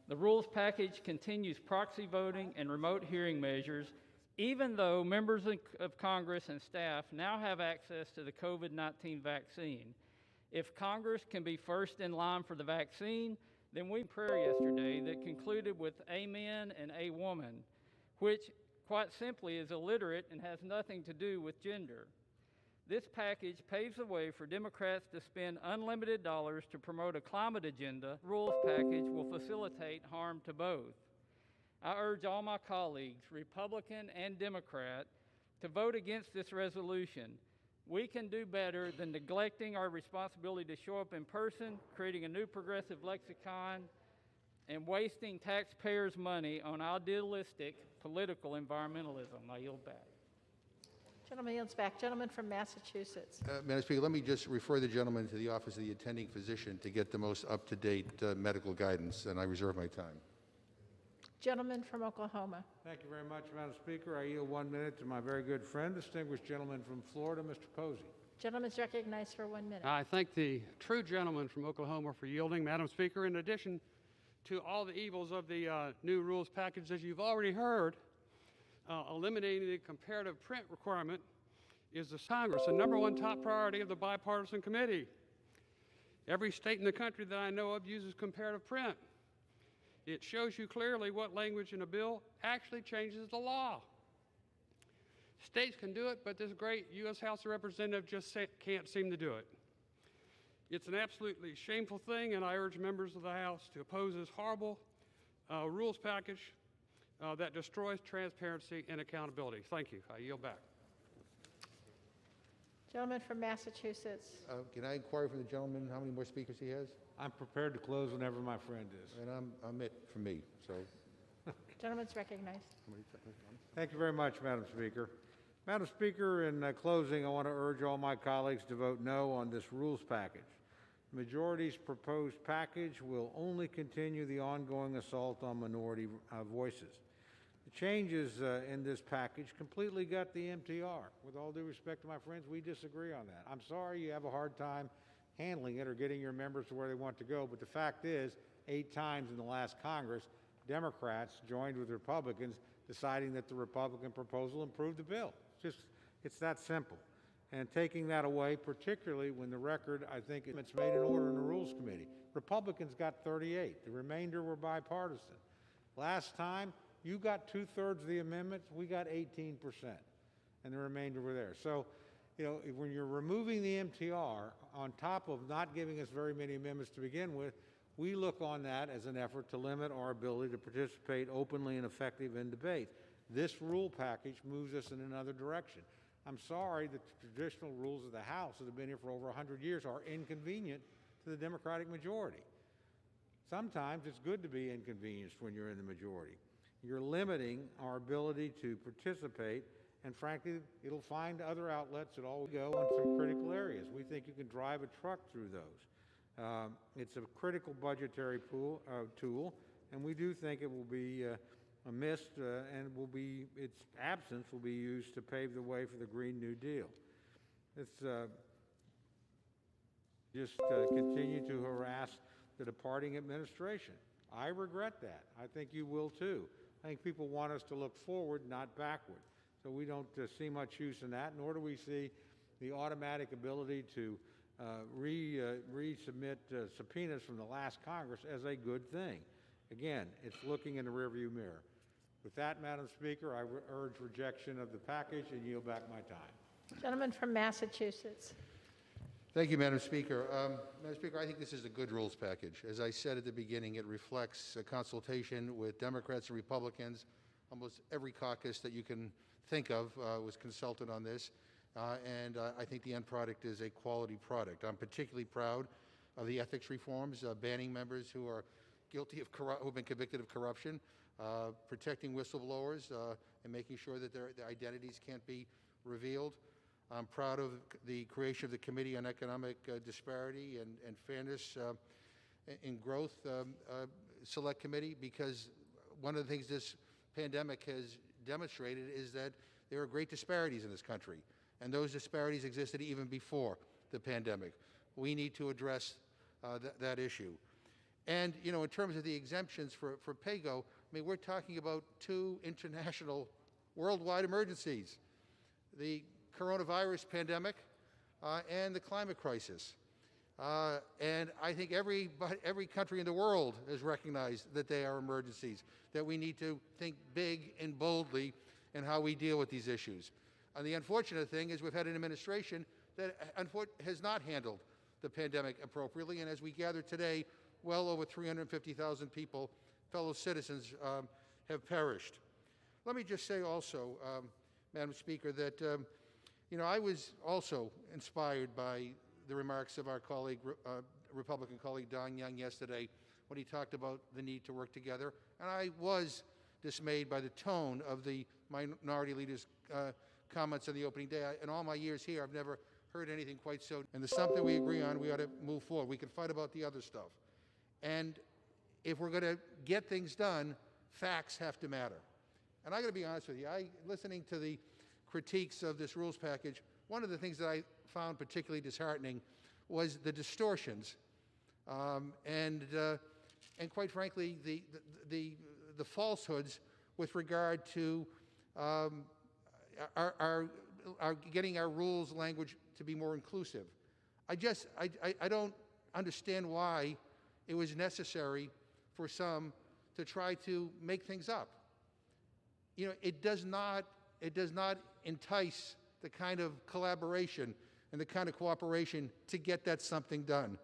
The rules package continues proxy voting and remote hearing measures, even though members of Congress and staff now have access to the COVID-19 vaccine. If Congress can be first in line for the vaccine, then we prayer yesterday that concluded with a man and a woman, which quite simply is illiterate and has nothing to do with gender. This package paves the way for Democrats to spend unlimited dollars to promote a climate agenda. The rules package will facilitate harm to both. I urge all my colleagues, Republican and Democrat, to vote against this resolution. We can do better than neglecting our responsibility to show up in person, creating a new progressive lexicon, and wasting taxpayers' money on idealistic political environmentalism. I yield back. Gentleman yields back. Gentleman from Massachusetts. Madam Speaker, let me just refer the gentleman to the Office of the Attending Physician to get the most up-to-date medical guidance, and I reserve my time. Gentleman from Oklahoma. Thank you very much, Madam Speaker. I yield 1 minute to my very good friend, distinguished gentleman from Florida, Mr. Posey. Gentleman's recognized for 1 minute. I thank the true gentleman from Oklahoma for yielding, Madam Speaker. In addition to all the evils of the new rules package, as you've already heard, eliminating the comparative print requirement is the Congress, the #1 top priority of the bipartisan committee. Every state in the country that I know of uses comparative print. It shows you clearly what language in a bill actually changes the law. States can do it, but this great U.S. House of Representatives just can't seem to do it. It's an absolutely shameful thing, and I urge members of the House to oppose this horrible rules package that destroys transparency and accountability. Thank you. I yield back. Gentleman from Massachusetts. Can I inquire from the gentleman how many more speakers he has? I'm prepared to close whenever my friend is. And I'm it for me, so. Gentleman's recognized. Thank you very much, Madam Speaker. Madam Speaker, in closing, I want to urge all my colleagues to vote no on this rules package. The majority's proposed package will only continue the ongoing assault on minority voices. The changes in this package completely gut the MTR. With all due respect to my friends, we disagree on that. I'm sorry you have a hard time handling it or getting your members to where they want to go, but the fact is, 8 times in the last Congress, Democrats joined with Republicans deciding that the Republican proposal improved the bill. It's that simple. And taking that away, particularly when the record, I think, it's made in order in the Rules Committee. Republicans got 38. The remainder were bipartisan. Last time, you got 2/3 of the amendments. We got 18%, and the remainder were there. So, you know, when you're removing the MTR, on top of not giving us very many amendments to begin with, we look on that as an effort to limit our ability to participate openly and effectively in debate. This rule package moves us in another direction. I'm sorry that the traditional rules of the House that have been here for over 100 years are inconvenient to the Democratic majority. Sometimes it's good to be inconvenienced when you're in the majority. You're limiting our ability to participate, and frankly, it'll find other outlets that all go in some critical areas. We think you can drive a truck through those. It's a critical budgetary tool, and we do think it will be missed, and its absence will be used to pave the way for the Green New Deal. It's just continue to harass the departing administration. I regret that. I think you will too. I think people want us to look forward, not backward. So we don't see much use in that, nor do we see the automatic ability to resubmit subpoenas from the last Congress as a good thing. Again, it's looking in the rearview mirror. With that, Madam Speaker, I urge rejection of the package and yield back my time. Gentleman from Massachusetts. Thank you, Madam Speaker. Madam Speaker, I think this is a good rules package. As I said at the beginning, it reflects a consultation with Democrats and Republicans. Almost every caucus that you can think of was consulted on this, and I think the end product is a quality product. I'm particularly proud of the ethics reforms, banning members who are guilty of who have been convicted of corruption, protecting whistleblowers, and making sure that their identities can't be revealed. I'm proud of the creation of the Committee on Economic Disparity and Fairness in Growth Select Committee, because one of the things this pandemic has demonstrated is that there are great disparities in this country, and those disparities existed even before the pandemic. We need to address that issue. And, you know, in terms of the exemptions for PAYGO, I mean, we're talking about two international worldwide emergencies, the coronavirus pandemic and the climate crisis. And I think every country in the world has recognized that they are emergencies, that we need to think big and boldly in how we deal with these issues. And the unfortunate thing is we've had an administration that has not handled the pandemic appropriately, and as we gather today, well over 350,000 people, fellow citizens, have perished. Let me just say also, Madam Speaker, that you know, I was also inspired by the remarks of our colleague, Republican colleague Don Young yesterday when he talked about the need to work together. And I was dismayed by the tone of the minority leader's comments on the opening day. In all my years here, I've never heard anything quite so. And there's something we agree on, we ought to move forward. We can fight about the other stuff. And if we're going to get things done, facts have to matter. And I got to be honest with you, listening to the critiques of this rules package, one of the things that I found particularly disheartening was the distortions and quite frankly the falsehoods with regard to our getting our rules language to be more inclusive. I don't understand why it was necessary for some to try to make things up. You know, it does not entice the kind of collaboration and the kind of cooperation to get that something done.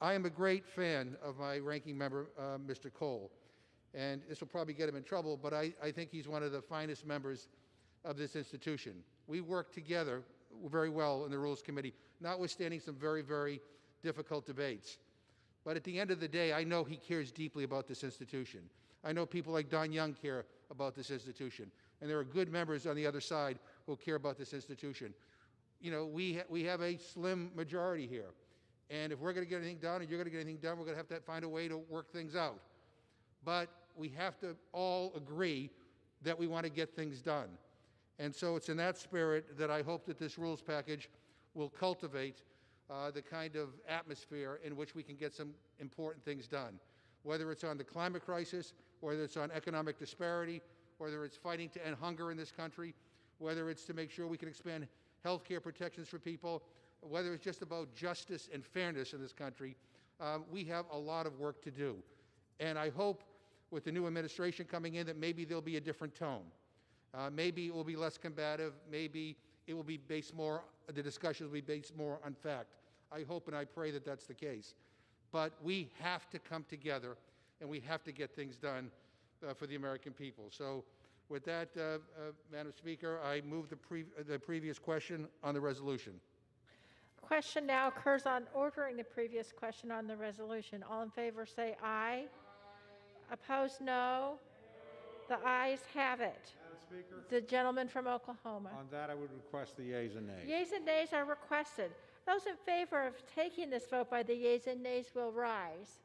I am a great fan of my ranking member, Mr. Cole, and this will probably get him in trouble, but I think he's one of the finest members of this institution. We work together very well in the Rules Committee, notwithstanding some very, very difficult debates. But at the end of the day, I know he cares deeply about this institution. I know people like Don Young care about this institution. And there are good members on the other side who care about this institution. You know, we have a slim majority here. And if we're going to get anything done and you're going to get anything done, we're going to have to find a way to work things out. But we have to all agree that we want to get things done. And so it's in that spirit that I hope that this rules package will cultivate the kind of atmosphere in which we can get some important things done, whether it's on the climate crisis, whether it's on economic disparity, whether it's fighting to end hunger in this country, whether it's to make sure we can expand health care protections for people, whether it's just about justice and fairness in this country. We have a lot of work to do. And I hope with the new administration coming in that maybe there'll be a different tone. Maybe it will be less combative. Maybe it will be based more, the discussion will be based more on fact. I hope and I pray that that's the case. But we have to come together and we have to get things done for the American people. So with that, Madam Speaker, I move the previous question on the resolution. Question now occurs on ordering the previous question on the resolution. All in favor say aye. Opposed, no. The ayes have it. Madam Speaker, the gentleman from Oklahoma. on that I would request the yeas and nays. Yeas and nays are requested. Those in favor of taking this vote by the yeas and nays will rise.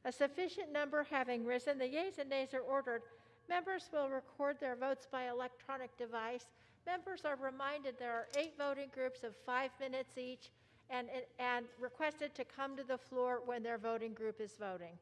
A sufficient number having risen, the yeas and nays are ordered. Members will record their votes by electronic device. Members are reminded there are 8 voting groups of 5 minutes each and requested to come to the floor when their voting group is voting.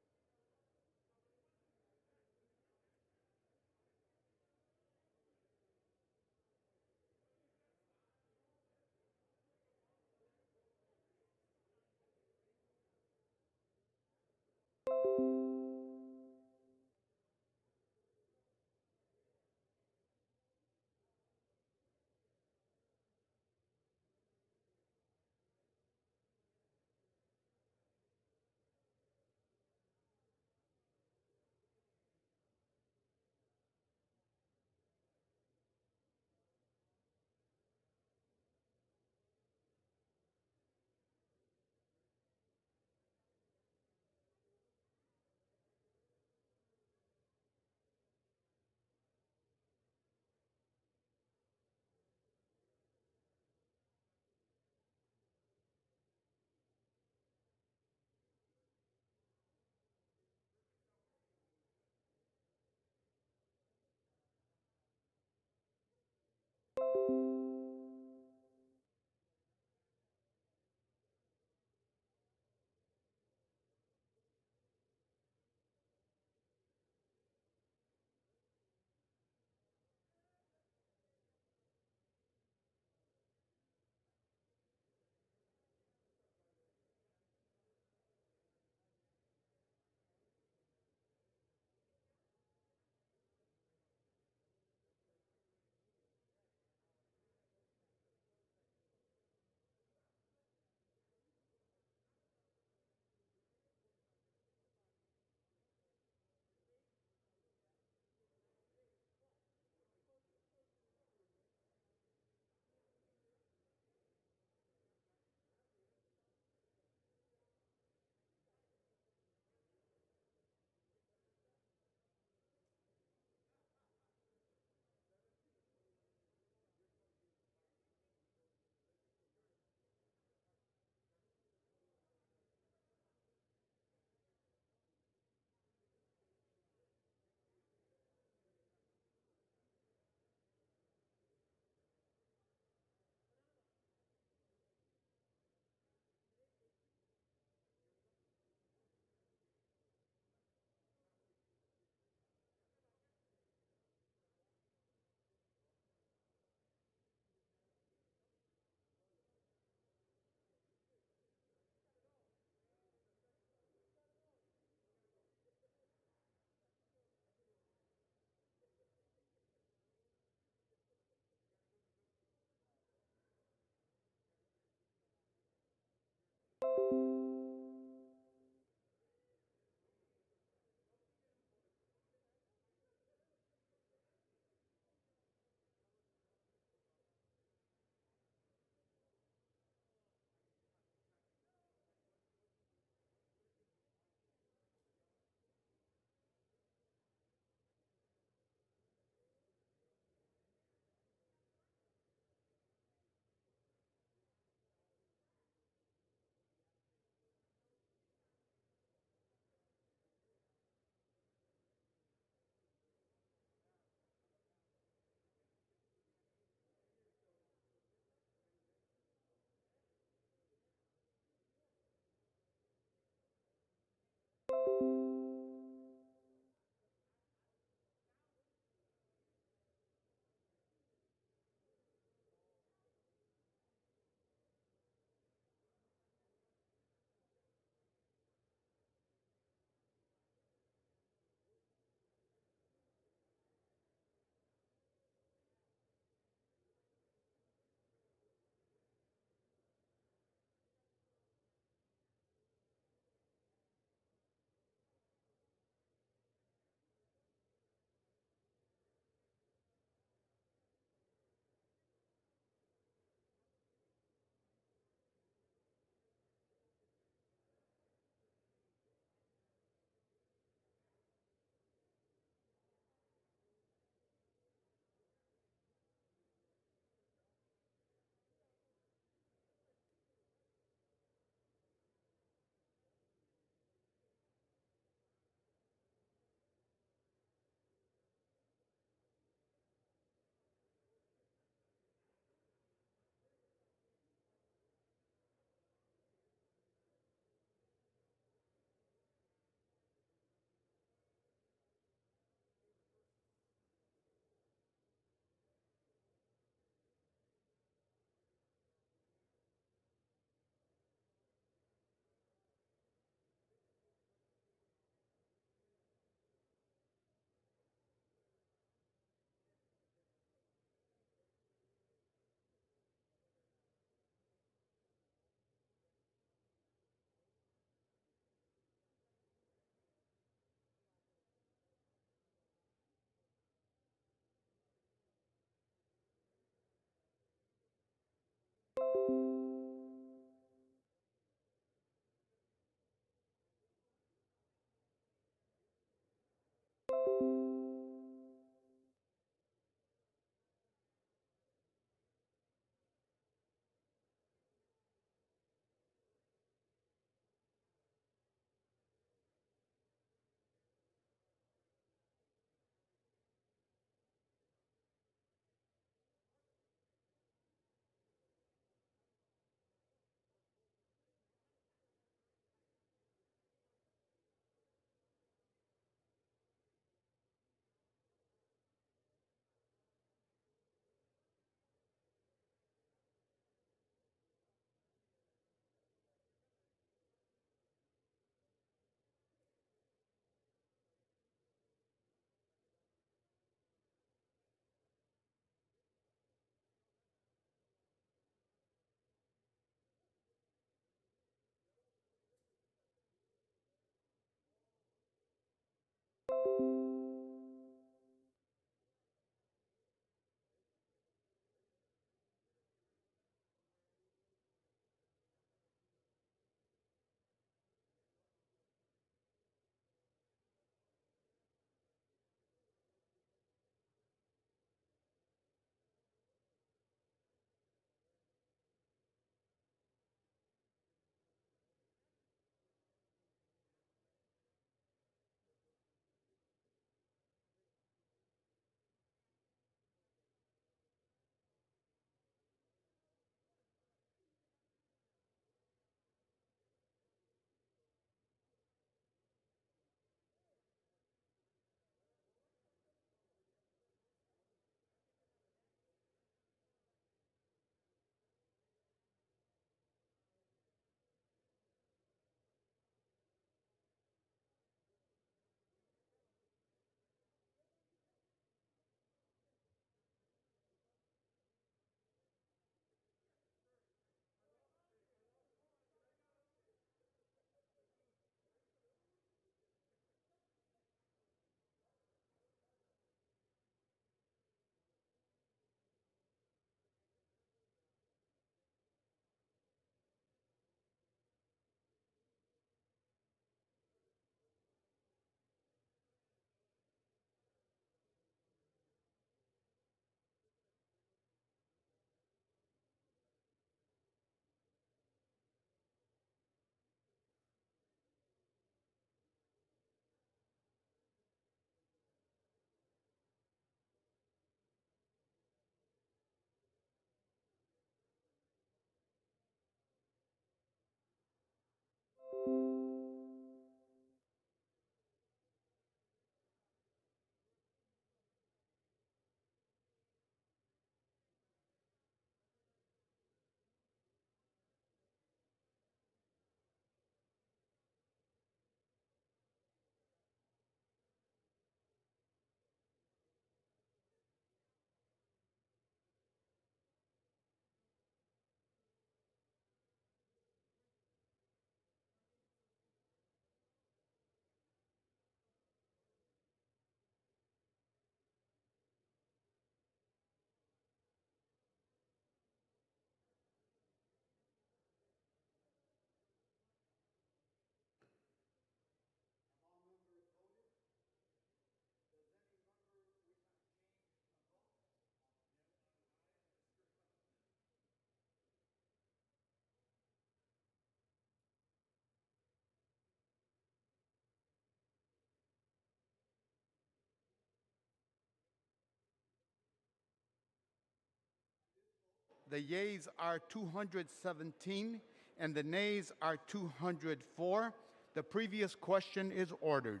The yeas are 217 and the nays are 204. The previous question is ordered.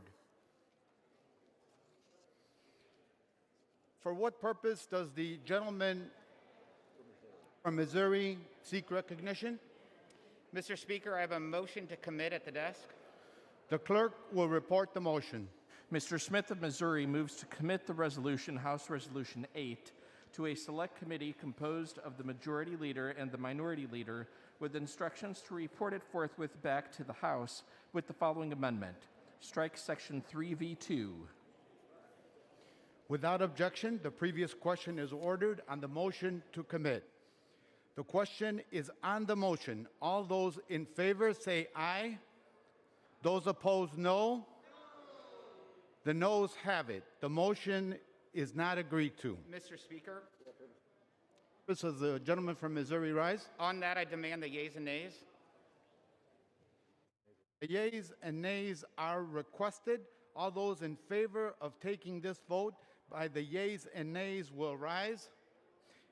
For what purpose does the gentleman from Missouri seek recognition? Mr. Speaker, I have a motion to commit at the desk. The clerk will report the motion. Mr. Smith of Missouri moves to commit the resolution, House Resolution 8, to a select committee composed of the majority leader and the minority leader with instructions to report it forthwith back to the House with the following amendment. Strike Section 3V2. Without objection, the previous question is ordered on the motion to commit. The question is on the motion. All those in favor say aye. Those opposed, no. The noes have it. The motion is not agreed to. Mr. Speaker, This is the gentleman from Missouri rise. on that I demand the yeas and nays. The yeas and nays are requested. All those in favor of taking this vote by the yeas and nays will rise.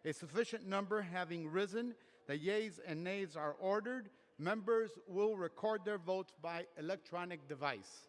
A sufficient number having risen, the yeas and nays are ordered. Members will record their votes by electronic device.